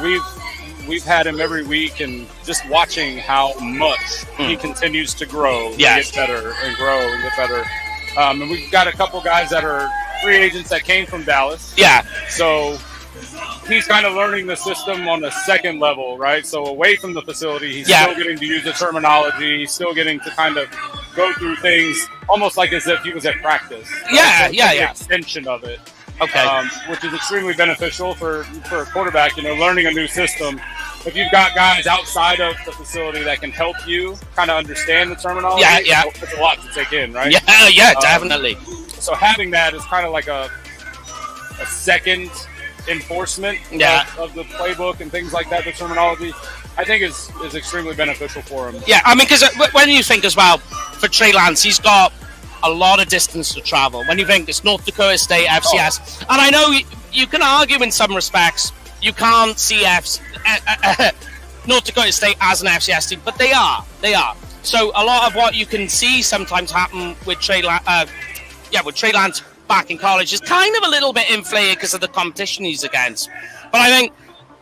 we've had him every week, and just watching how much he continues to grow and Yeah. get better and grow and get better. And we've got a couple guys that are free agents that came from Dallas. Yeah. So he's kind of learning the system on a second level, right? So away from the facility, he's Yeah. still getting to use the terminology. He's still getting to kind of go through things almost like as if he was at practice. Yeah, So it's yeah, like an yeah. extension of it, Okay. which is extremely beneficial for a quarterback, you know, learning a new system. If you've got guys outside of the facility that can help you kind of understand the terminology, Yeah. it's a lot to take in, right? Yeah, definitely. So having that is kind of like a second enforcement Yeah. of the playbook and things like that, the terminology, I think is extremely beneficial for him. Yeah, I mean, because when you think as well, for Trey Lance, he's got a lot of distance to travel. When you think it's North Dakota State, FCS, and I know you can argue in some respects, you can't see North Dakota State as an FCS team, but they are. So a lot of what you can see sometimes happen with Trey Lance back in college is kind of a little bit inflated because of the competition he's against. But I think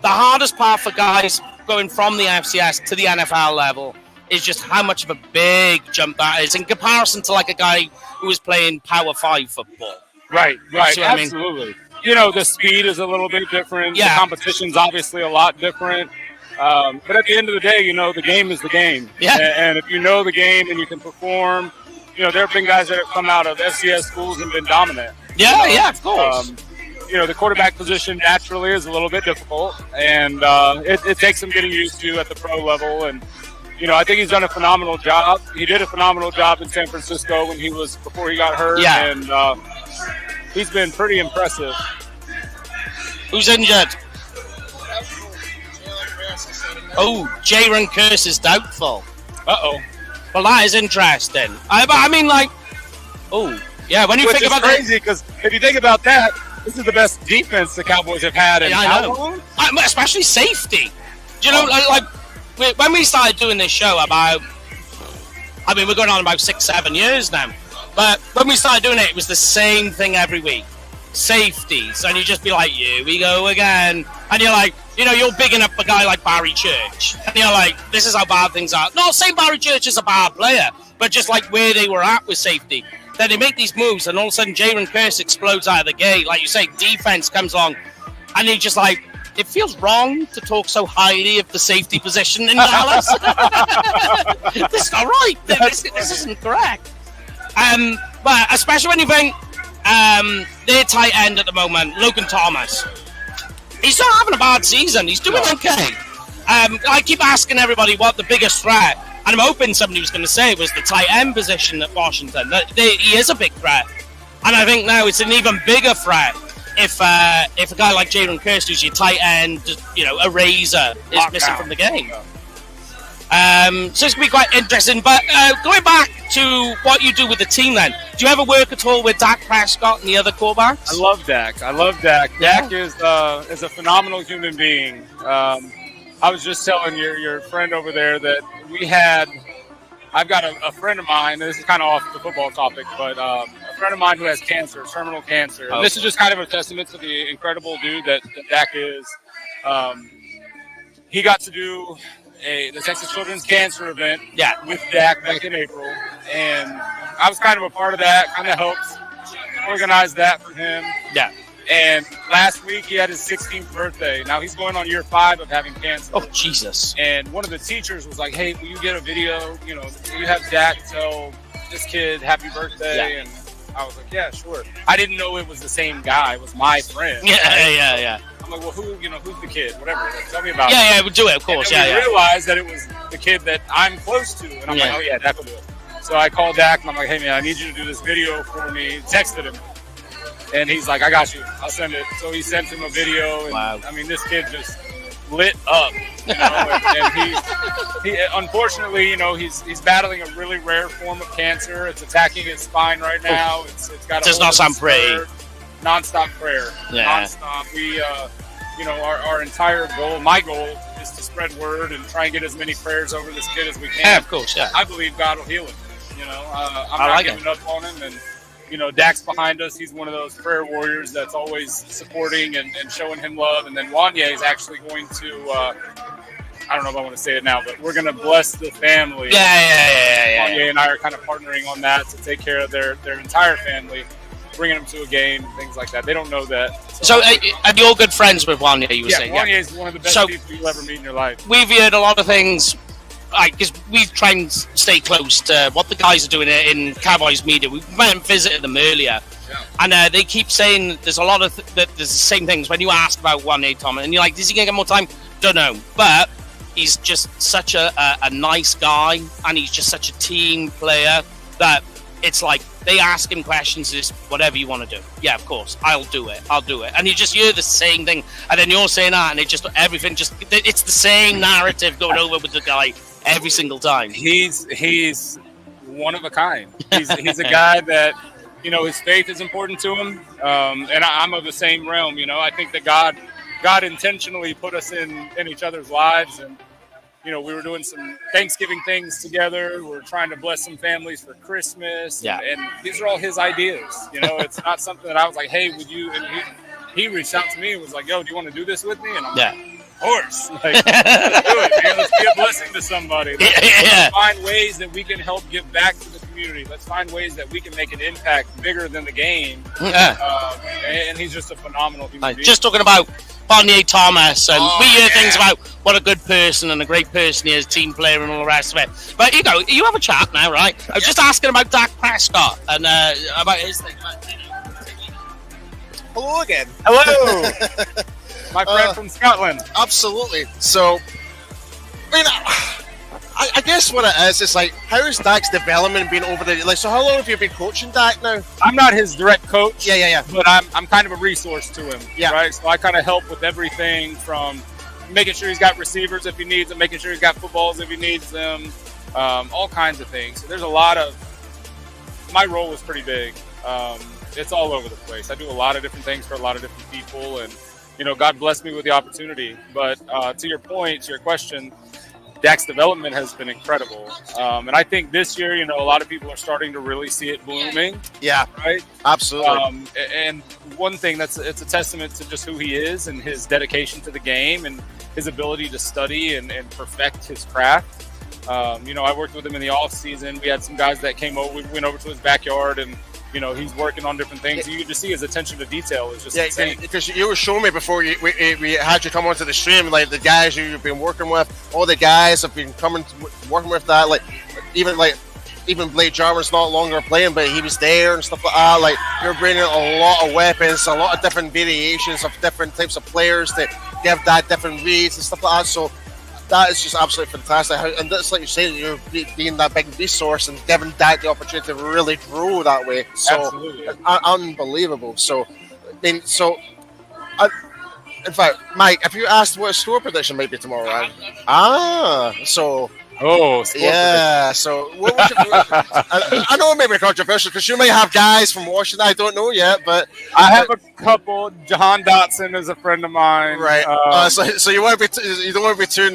the hardest part for guys going from the FCS to the NFL level is just how much of a big jump that is in comparison to like a guy who was playing Power 5 football. Right, see what I mean? absolutely. You know, the speed is a little bit different. Yeah. The competition's obviously a lot different. But at the end of the day, you know, the game is the game. Yeah. And if you know the game and you can perform, you know, there have been guys that have come out of FCS schools and been dominant. Yeah, of course. You know, the quarterback position naturally is a little bit difficult, and it takes some getting used to at the pro level. And, you know, I think he's done a phenomenal job. He did a phenomenal job in San Francisco before he got hurt. Yeah. And he's been pretty impressive. Who's injured? Oh, Jaron Curse is doubtful. Uh-oh. Well, that is interesting. I mean, like, oh, yeah, when you Which think is about crazy, because if you think about that, this is the best defense the Cowboys have had in Yeah, I how know. long? Especially safety. Do you know, like when we started doing this show we're going on about 6-7 years now, but when we started doing it, it was the same thing every week. Safeties, and you just be like, here we go again, and you're like, you know, you're bigging up a guy like Barry Church, and you're like, this is how bad things are. Not saying Barry Church is a bad player, but just like where they were at with safety. Then they make these moves, and all of a sudden, Jaron Curse explodes out of the gate. Like you say, defense comes along, and he just like, it feels wrong to talk so highly of the safety position in Dallas. This is not right. This isn't correct. But especially when you think their tight end at the moment, Logan Thomas, he's not having a bad season. He's doing okay. I keep asking everybody what the biggest threat, and I'm hoping somebody was going to say it was the tight end position at Washington. He is a big threat, and I think now it's an even bigger threat if a guy like Jaron Curse, who's your tight end, you know, a razor, is missing from the game. So it's going to be quite interesting. But going back to what you do with the team then, do you ever work at all with Dak Prescott and the other quarterbacks? I love Dak. Dak is a phenomenal human being. I was just telling your friend over there that I've got a friend of mine, this is kind of off the football topic, but a friend of mine who has cancer, terminal cancer. And this is just kind of a testament to the incredible dude that Dak is. He got to do the Texas Children's Cancer event with Dak back in April, and I was kind of a part of that, kind of helped organize that for him. Yeah. And last week he had his 16th birthday. Now he's going on year 5 of having cancer. Oh, Jesus. And one of the teachers was like, hey, will you get a video? You know, you have Dak tell this kid happy birthday. Yeah. And I was like, yeah, sure. I didn't know it was the same guy. It was my friend. Yeah. I'm like, well, who's the kid? Whatever. Like, tell me about it. Yeah, we'll do it, of course. And we realized that it was the kid that I'm close to. And I'm like, oh, yeah, Dak will do it. So I called Dak and I'm like, hey man, I need you to do this video for me. Texted him. And he's like, I got you. I'll send it. So he sent him a video. And, Wow. I mean, this kid just lit up. You know, and he unfortunately, you know, he's battling a really rare form of cancer. It's attacking his spine right now. It's got a Does not sound pretty. Nonstop prayer. Yeah. Nonstop. We, you know, our entire goal, my goal, is to spread word and try and get as many prayers over this kid as we can. Yeah, of course, yeah. I believe God will heal him. You know, I'm I not like giving up on him. And, you know, Dak's behind us. He's one of those prayer warriors that's always supporting and showing him love. And then Juanyeh is actually going to, I don't know if I want to say it now, but we're going to bless the family. Yeah. Juanyeh and I are kind of partnering on that to take care of their entire family, bringing them to a game, things like that. They don't know that. So, are you all good friends with Juanyeh, you were saying? Juanyeh is one of the best people you'll ever meet in your life. We've heard a lot of things, because we try and stay close to what the guys are doing in Cowboys media. We went and visited them earlier, and they keep saying there's a lot of that. There's the same things when you ask about Juanyeh, Tom, and you're like, is he going to get more time? Don't know, but he's just such a nice guy, and he's just such a team player that it's like they ask him questions, just whatever you want to do. Yeah, of course, I'll do it. And you just hear the same thing, and then you're saying that, and it's the same narrative going over with the guy every single time. He's one of a kind. He's a guy that, you know, his faith is important to him, and I'm of the same realm. You know, I think that God intentionally put us in each other's lives, and you know, we were doing some Thanksgiving things together. We're trying to bless some families for Christmas. Yeah. And these are all his ideas. You know, it's not something that I was like, hey, would you? And he reached out to me and was like, yo, do you want to do this with me? And I'm like, of course. Like, let's do it, man. Let's be a blessing to somebody. Let's find ways that we can help give back to the community. Let's find ways that we can make an impact bigger than the game. And he's just a phenomenal human being. Just talking about Juanyeh Thomas, and we hear things about what a good person and a great person he is, team player and all the rest of it. But you have a chat now, right? I was just asking about Dak Prescott and about his thing. Hello again. Hello, my friend from Scotland. Absolutely. So, I mean, I guess what it is, it's like, how has Dak's development been over the, like, so how long have you been coaching Dak now? I'm not his direct coach. Yeah. But I'm kind of a resource to him. Yeah. Right. So I kind of help with everything from making sure he's got receivers if he needs them, making sure he's got footballs if he needs them, all kinds of things. So there's a lot of, my role is pretty big. It's all over the place. I do a lot of different things for a lot of different people, and you know, God blessed me with the opportunity. But to your point, to your question, Dak's development has been incredible. And I think this year, you know, a lot of people are starting to really see it blooming. Yeah, right. Absolutely. And one thing it's a testament to just who he is and his dedication to the game and his ability to study and perfect his craft. You know, I worked with him in the off season. We had some guys that came over. We went over to his backyard, and you know, he's working on different things. You can just see his attention to detail is just insane. Because you were showing me before we had you come onto the stream, like the guys you've been working with, all the guys have been working with that, like even Blake Jarman's not longer playing, but he was there and stuff like that. Like, you're bringing a lot of weapons, a lot of different variations of different types of players to give that different reads and stuff like that. So that is just absolutely fantastic. And that's like you say, you're being that big resource and giving Dak the opportunity to really grow that way. So absolutely. Unbelievable. So, I mean, in fact, Mike, if you asked what a score prediction might be tomorrow, right? So. Yeah, so what would I know it may be controversial because you may have guys from Washington. I don't know yet, but I have a couple. Jahan Dotson is a friend of mine, right? So you want to be you don't want to be too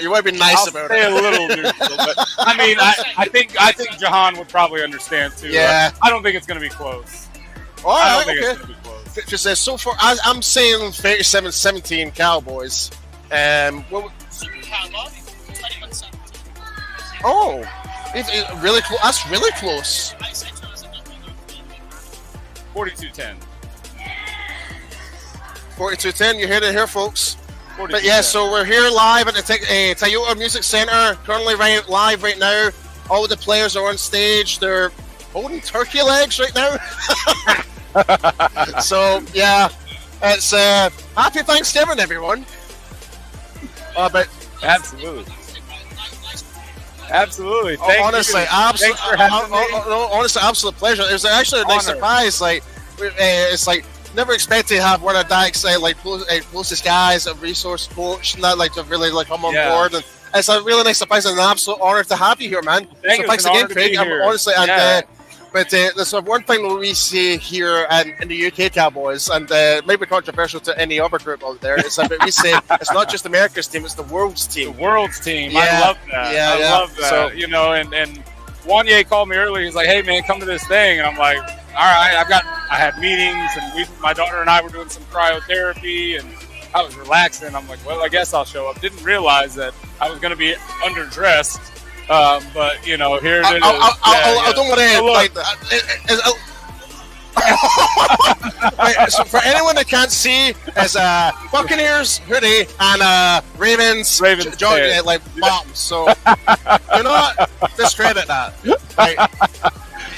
you want to be nice about it. A little neutral, but I mean, I think Jahan would probably understand too. Yeah, I don't think it's going to be close. All I right, don't think okay. it's going to be close. Just so far, I'm saying 37-17 Cowboys. What? Oh, it's really close. That's really close. 42-10. 42-10. You heard it here, folks. 42-10. But yeah, so we're here live at the Toyota Music Center. Currently live right now. All the players are on stage. They're holding turkey legs right now. So yeah, it's happy Thanksgiving, everyone. But absolutely. Absolutely. Thank honestly, you. absolute, Thanks for having me. honestly, absolute pleasure. It was actually a nice Honor. surprise. Like, it's like never expected to have one of Dak's closest guys, a resource coach, and that like to really like come on board. And it's a really nice surprise and an absolute honor to have you here, man. Thank you. Thanks It's an again, honor to Craig. be here. Honestly, and Yeah. but there's one thing that we see here in the UK Cowboys, and maybe controversial to any other group out there, is that we say it's not just America's team; it's the world's The team. world's team. Yeah. I love that. Yeah, I yeah. love that. So- You know, and Juanyeh called me earlier. He's like, "Hey, man, come to this thing." And I'm like, "All right." I had meetings, and my daughter and I were doing some cryotherapy, and I was relaxing. I'm like, "Well, I guess I'll show up." Didn't realize that I was going to be underdressed. But you know, here it is. I don't want to Oh, look. Right, so for anyone that can't see, it's Buccaneers hoodie and Ravens Ravens jogging pants. like bottoms. So do not discredit that. Right.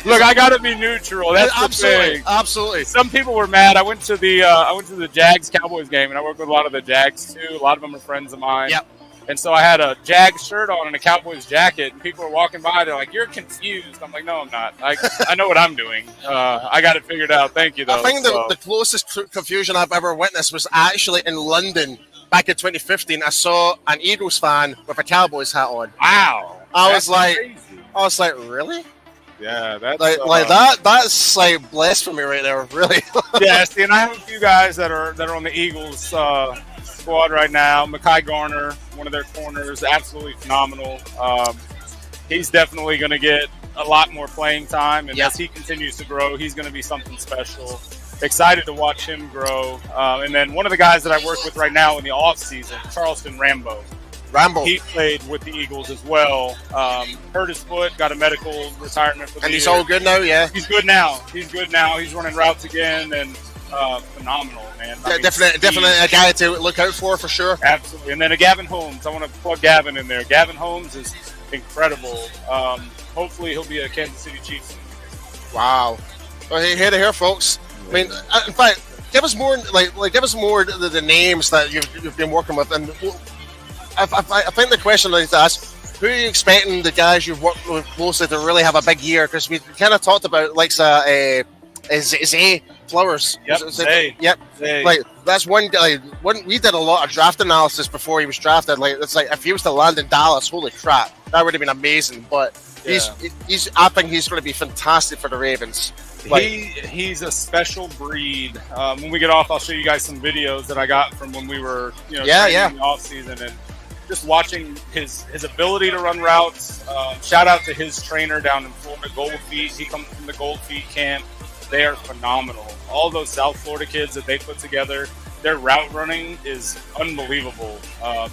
Look, I got to be neutral. That's the absolutely, thing. absolutely. Some people were mad. I went to the Jags Cowboys game, and I work with a lot of the Jags too. A lot of them are friends of mine. Yep. And so I had a Jags shirt on and a Cowboys jacket, and people were walking by. They're like, "You're confused." I'm like, "No, I'm not. I know what I'm doing. I got it figured out. Thank you, though." I think the closest confusion I've ever witnessed was actually in London back in 2015. I saw an Eagles fan with a Cowboys hat on. Wow. I That's was like, crazy. really? Yeah, that's Like that. That's like blasphemy right there. Really. Yeah, see, and I have a few guys that are on the Eagles squad right now. Mekhi Garner, one of their corners, absolutely phenomenal. He's definitely going to get a lot more playing time, and as he continues to grow, he's going to be something special. Excited to watch him grow. And then one of the guys that I work with right now in the off season, Charleston Rambo. He played with the Eagles as well. Hurt his foot, got a medical retirement for the and he's year. all good now. Yeah, He's good now. He's running routes again, and phenomenal, man. I mean, definitely a guy to look out for sure. Absolutely. And then a Gavin Holmes. I want to plug Gavin in there. Gavin Holmes is incredible. Hopefully he'll be a Kansas City Chiefs. Wow. Well, here to hear, folks. I mean, in fact, give us more give us more the names that you've been working with, and I think the question I need to ask: who are you expecting the guys you've worked with closely to really have a big year? Because we kind of talked about Zay Flowers. Yep, Zay. Yep. Zay. Like that's one guy. We did a lot of draft analysis before he was drafted. Like it's like if he was to land in Dallas, holy crap, that would have been amazing. But I think he's going to be fantastic for the Ravens. He's a special breed. When we get off, I'll show you guys some videos that I got from when we were, training in the off season, and just watching his ability to run routes. Shout out to his trainer down in Florida, Gold Feet. He comes from the Gold Feet camp. They are phenomenal. All those South Florida kids that they put together, their route running is unbelievable.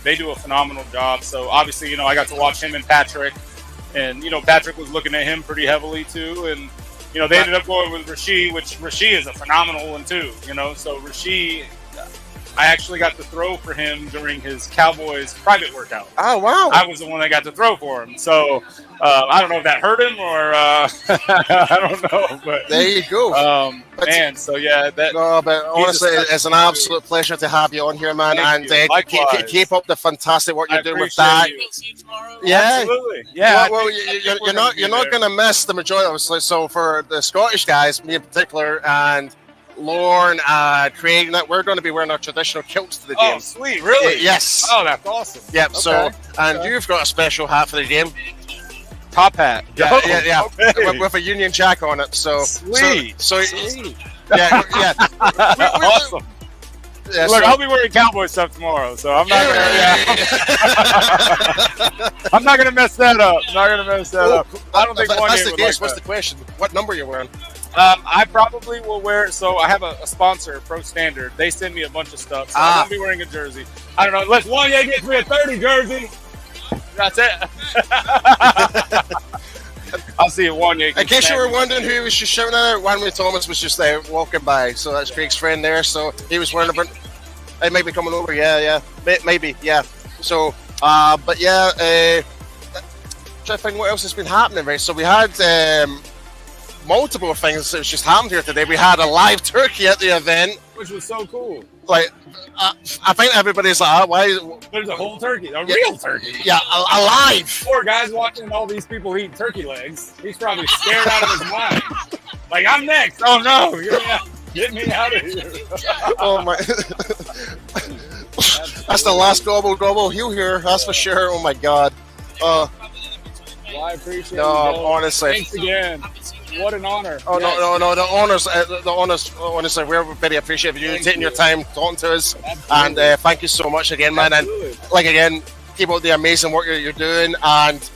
They do a phenomenal job. So obviously, I got to watch him and Patrick, and Patrick was looking at him pretty heavily too, and. They ended up going with Rasheed, which Rasheed is a phenomenal one too. So Rasheed, I actually got to throw for him during his Cowboys private workout. Oh, wow. I was the one that got to throw for him. So I don't know if that hurt him or I don't know. But there you go. Man, so yeah. But honestly, it's an absolute pleasure to have you on here, man. Thank and you. keep up the fantastic work you're doing with appreciate that. you. See you tomorrow. Yeah. Absolutely. Yeah. Well, you're not going to miss the majority of it. So for the Scottish guys, me in particular, and Lorne, Craig, we're going to be wearing our traditional kilts to the game. Oh, sweet. Really? Yes. Oh, that's awesome. Yep. Okay. So, and you've got a special hat for the game. Top hat. Yeah. Okay. With a Union Jack on it. So Sweet. Sweet. Yeah. Awesome. Yeah, Look, I'll be wearing Cowboy stuff tomorrow, so I'm not I'm not gonna mess that up. I don't think if one that's day the would case. like What's that. the question? What number you're wearing? I probably will wear. So I have a sponsor, Pro Standard. They send me a bunch of stuff, so I won't be wearing a jersey. I don't know. Unless Juanyeh gets me a 30 jersey. That's it. I'll see you, Juanyeh. In case you were wondering who was just shouting at, Juanyeh Thomas was just there walking by. So that's Craig's friend there. So he was wearing a. They might be coming over. Yeah. Maybe. Yeah. So, but yeah. Trying to find what else has been happening. Right. So we had. multiple things that's just happened here today. We had a live turkey at the event. Which was so cool. Like, I think everybody's like, why? There's a whole turkey, real turkey. Yeah, alive. Poor guy's watching all these people eat turkey legs. He's probably scared out of his mind. Like, I'm next. Oh no, get me out of here. Oh my. That's the last gobble he'll hear. That's for sure. Oh my God. Well, I appreciate it. Honestly. Thanks again. What an honor. Oh, yes. No. The honors, honestly, we're very appreciative of you taking your time talking to us. Absolutely. And thank you so much again, man. Absolutely. And like, again, keep up the amazing work you're doing, and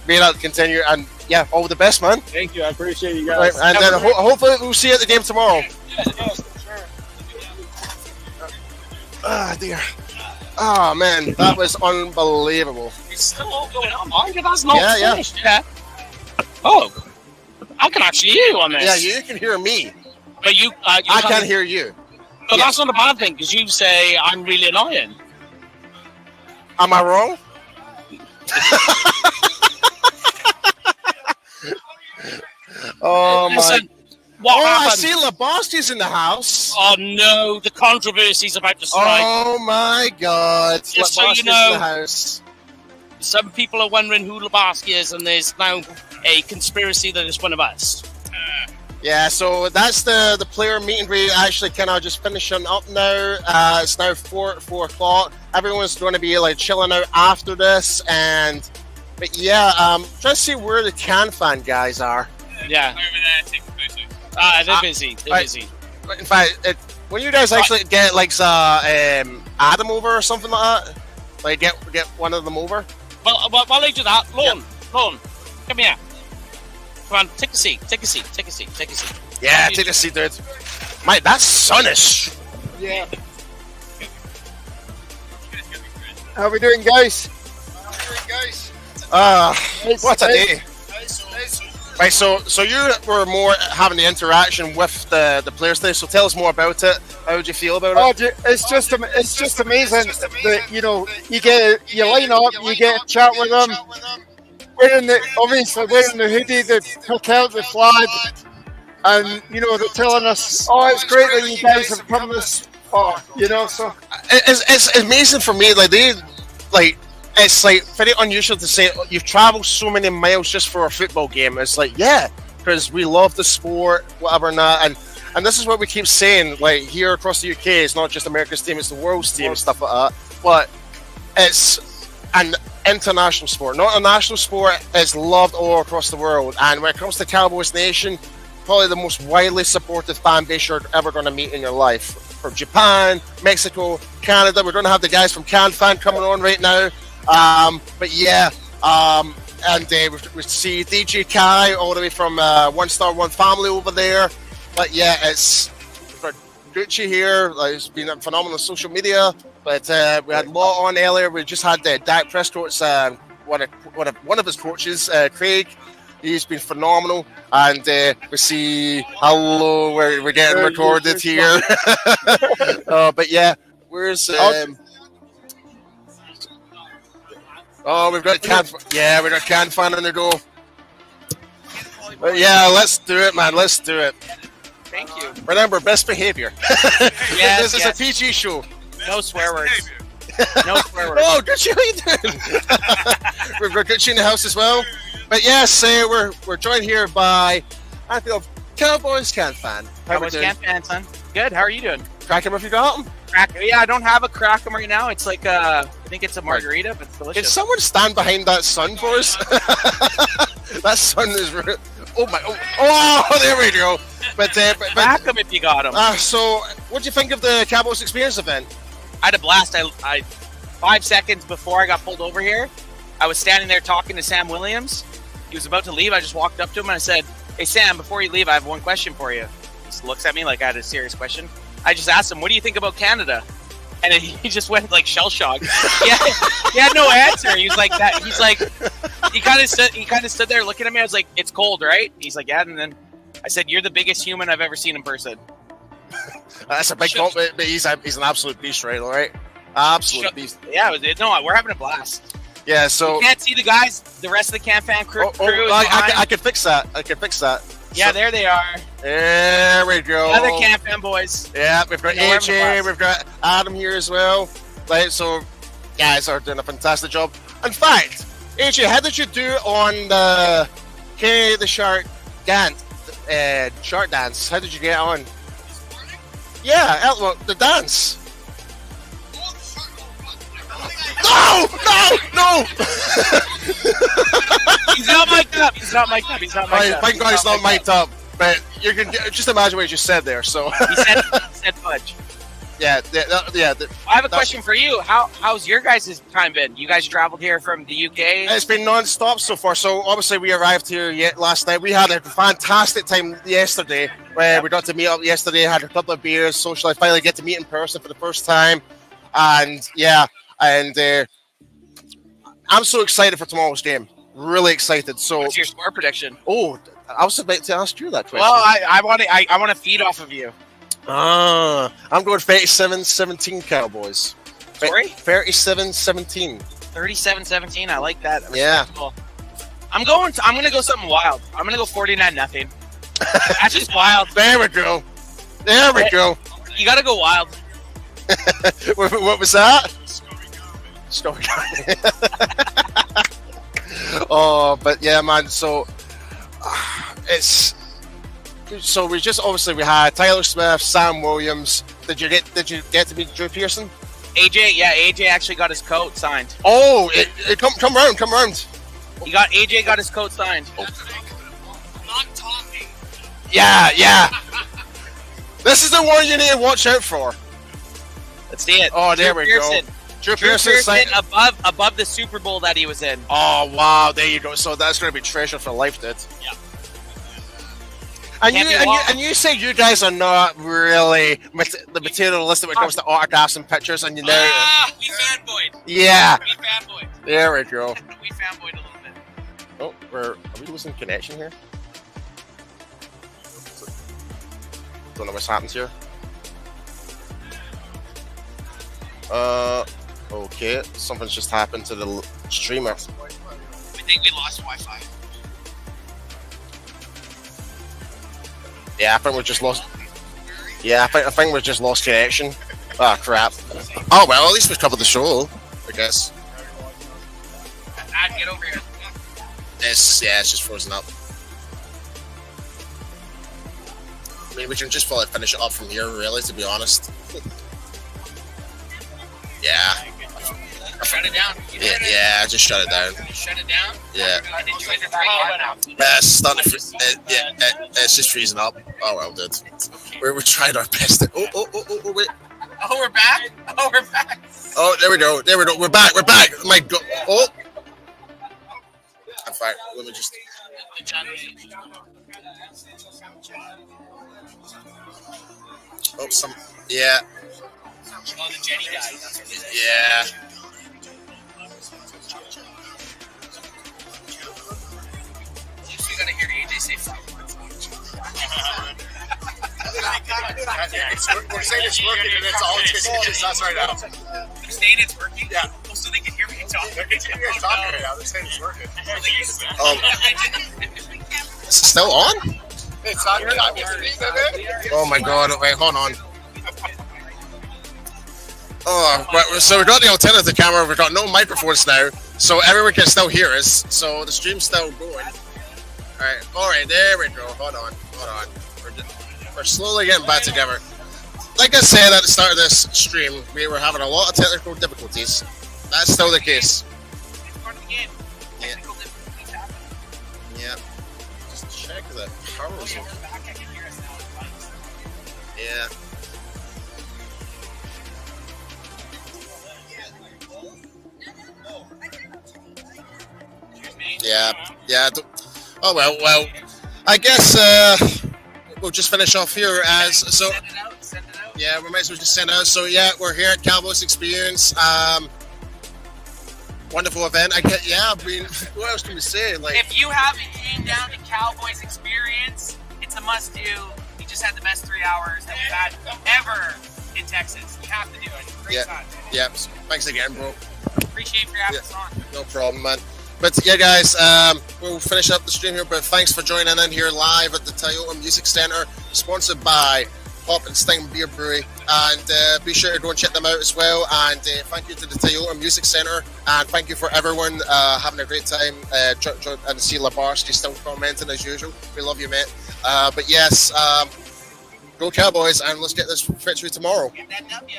may that continue. And yeah, all the best, man. Thank you. I appreciate you guys. Right, and then hopefully we'll see you at the game tomorrow. Yes, sure. Ah, dear. Oh, man, that was unbelievable. It's still all going on, Mark. That's not finished. Yeah. Oh. I can actually hear you on this. Yeah, you can hear me. But you I can't hear you. But that's not a bad thing, because you say I'm really annoying. Am I wrong? Oh, Listen, my. What happened? I see Labosti's in the house. Oh, no. The controversy's about to strike. Oh, my God. Just so you know, in the house. Some people are wondering who Labosti is, and there's now a conspiracy that it's one of us. Yeah, so that's the player meet and greet. Actually, kind of just finishing up now. It's now 4 o'clock. Everyone's going to be like chilling out after this, but yeah, trying to see where the CanFan guys are. Yeah, over there, taking photos. They're busy. They're busy. In fact, when you guys actually get like Adam over or something like that, like get one of them over. Well, while they do that, Lorne, come here. Come on, take a seat. Yeah, take a seat, dude. Mate, that sun is. Yeah. How we doing, guys? What a day. Right, so you were more having the interaction with the players today. So tell us more about it. How did you feel about it? It's just amazing that you line up, you get a chat with them. Wearing the hoodie, they pick out the flag, and they're telling us, "Oh, it's great that you guys have come this far." So it's amazing for me. It's like very unusual to say you've traveled so many miles just for a football game. It's like, yeah, because we love the sport, whatever or not, and this is what we keep saying. Like here across the UK, it's not just America's team; it's the world's team and stuff like that. But it's an international sport, not a national sport. It's loved all across the world, and when it comes to Cowboys Nation, probably the most widely supported fan base you're ever going to meet in your life. From Japan, Mexico, Canada, we're going to have the guys from CanFan coming on right now. But yeah, and we see DJ Kai all the way from One Star One Family over there. But yeah, it's for Gucci here. It's been phenomenal on social media. But we had Law on earlier. We just had Dak Prescott's one of his coaches, Craig. He's been phenomenal. And we see hello, we're getting recorded here. But yeah, where's we've got CanFan on the go. But yeah, let's do it, man. Let's do it. Thank you. Remember, best behavior. This is a PG show. No swear words. No swear words. Oh, Gucci, how you doing? We've got Gucci in the house as well. But yes, we're joined here by Anthony of Cowboys CanFan. Cowboys CanFan, son. Good. How are you doing? Crack 'em if you got 'em. Yeah, I don't have a crack 'em right now. It's like I think it's a margarita, but it's delicious. Can someone stand behind that sun for us? That sun is. Oh my! Oh, there we go. But crack 'em if you got 'em. So, what do you think of the Cowboys Experience event? I had a blast. I 5 seconds before I got pulled over here, I was standing there talking to Sam Williams. He was about to leave. I just walked up to him and I said, "Hey Sam, before you leave, I have one question for you." He just looks at me like I had a serious question. I just asked him, "What do you think about Canada?" And then he just went like shell shocked. He had no answer. He was like that. He's like, he kind of stood there looking at me. I was like, "It's cold, right?" He's like, "Yeah." And then I said, "You're the biggest human I've ever seen in person." That's a big compliment, but he's an absolute beast, right? All right, absolute beast. Yeah, we're having a blast. Yeah, so you can't see the guys, the rest of the CanFan crew. I could fix that. Yeah, So- there they are. There we go. Other Can-Fan boys. Yeah, we've got No, we're AJ, having a we've got Adam here as well. Right, so guys are doing a fantastic job. In fact, AJ, how did you do on the Kenny the Shark dance? Shark dance. How did you get on? Yeah, well, the dance. No! He's not mic'd up. He's not mic'd up. He's not mic'd up. Thank God he's not mic'd up. But you can just imagine what you just said there. So He said fudge. yeah. I have a question for you. How's your guys' time been? You guys traveled here from the UK? It's been non-stop so far. So obviously we arrived here last night. We had a fantastic time yesterday. We got to meet up yesterday, had a couple of beers, socialized, finally get to meet in person for the first time. And I'm so excited for tomorrow's game. Really excited. So What's your score prediction? I was about to ask you that question. Well, I want to feed off of you. I'm going 37-17 Cowboys. Sorry? 37-17. 37-17. I like that. Yeah. Respectable. I'm going to go something wild. I'm going to go 49-0. That's just wild. There we go. You got to go wild. What was that? Scoring. Oh, but yeah, man. So we had Tyler Smith, Sam Williams. Did you get to meet Drew Pearson? AJ actually got his coat signed. Oh, come round. AJ got his coat signed. Not talking. Yeah. This is the one you need to watch out for. Let's see it. Oh, there Drew we Pearson. go. Drew Pearson signed. above the Super Bowl that he was in. Oh wow, there you go. So that's going to be treasure for life, dude. Yeah. And you say you guys are not really the materialistic when it comes to autographs and pictures, and you know. We fanboyed. Yeah. We fanboyed. There we go. We fanboyed a little bit. Oh, are we losing connection here? Don't know what's happened here. Okay, something's just happened to the streamer. I think we lost Wi-Fi. Yeah, I think we just lost. Yeah, I think we just lost connection. Oh crap. Oh well, at least we covered the show, I guess. Get over here. It's just frozen up. I mean, we can just probably finish it up from here, really, to be honest. Yeah. Shut it down. Yeah, just shut it down. Shut it down. Yeah. I didn't join the power. It's starting to it's just freezing up. Oh well, dude. We tried our best. Oh, wait. Oh, we're back. Oh, there we go. We're back. My God. Oh. I'm fine. Let me just. Oh, yeah. Oh, the Jenny guy. Yeah. You gotta hear AJ say fuck. We're saying it's working, and it's all just us right now. They're saying it's working? Yeah. Oh, so they can hear me talk. They're talking right now. They're saying it's working. Is it still on? It's not. Oh my God! Wait, hold on. Oh, right, so we got the alternative camera. We've got no microphones now, so everyone can still hear us. So the stream's still going. All right, there we go. Hold on. We're slowly getting back together. Like I said at the start of this stream, we were having a lot of technical difficulties. That's still the case. It's part of the game. Technical difficulties happen. Yeah. Just check the power zone. We're back. I can hear us now. Yeah. Yeah. Oh well. I guess we'll just finish off here as so. Send it out. Yeah, we might as well just send out. So yeah, we're here at Cowboys Experience. Wonderful event. I mean, what else can we say? Like, If you haven't came down to Cowboys Experience, it's a must-do. We just had the best 3 hours that we've had ever in Texas. You have to do it. Great time. yeah. Thanks again, bro. Appreciate you for having us on. No problem, man. But yeah, guys, we'll finish up the stream here. But thanks for joining in here live at the Toyota Music Center, sponsored by Pop and Sting Beer Brewery. And be sure to go and check them out as well. And thank you to the Toyota Music Center. And thank you for everyone having a great time. And see Labarski still commenting as usual. We love you, mate. But yes, go Cowboys, and let's get this victory tomorrow. Get that W.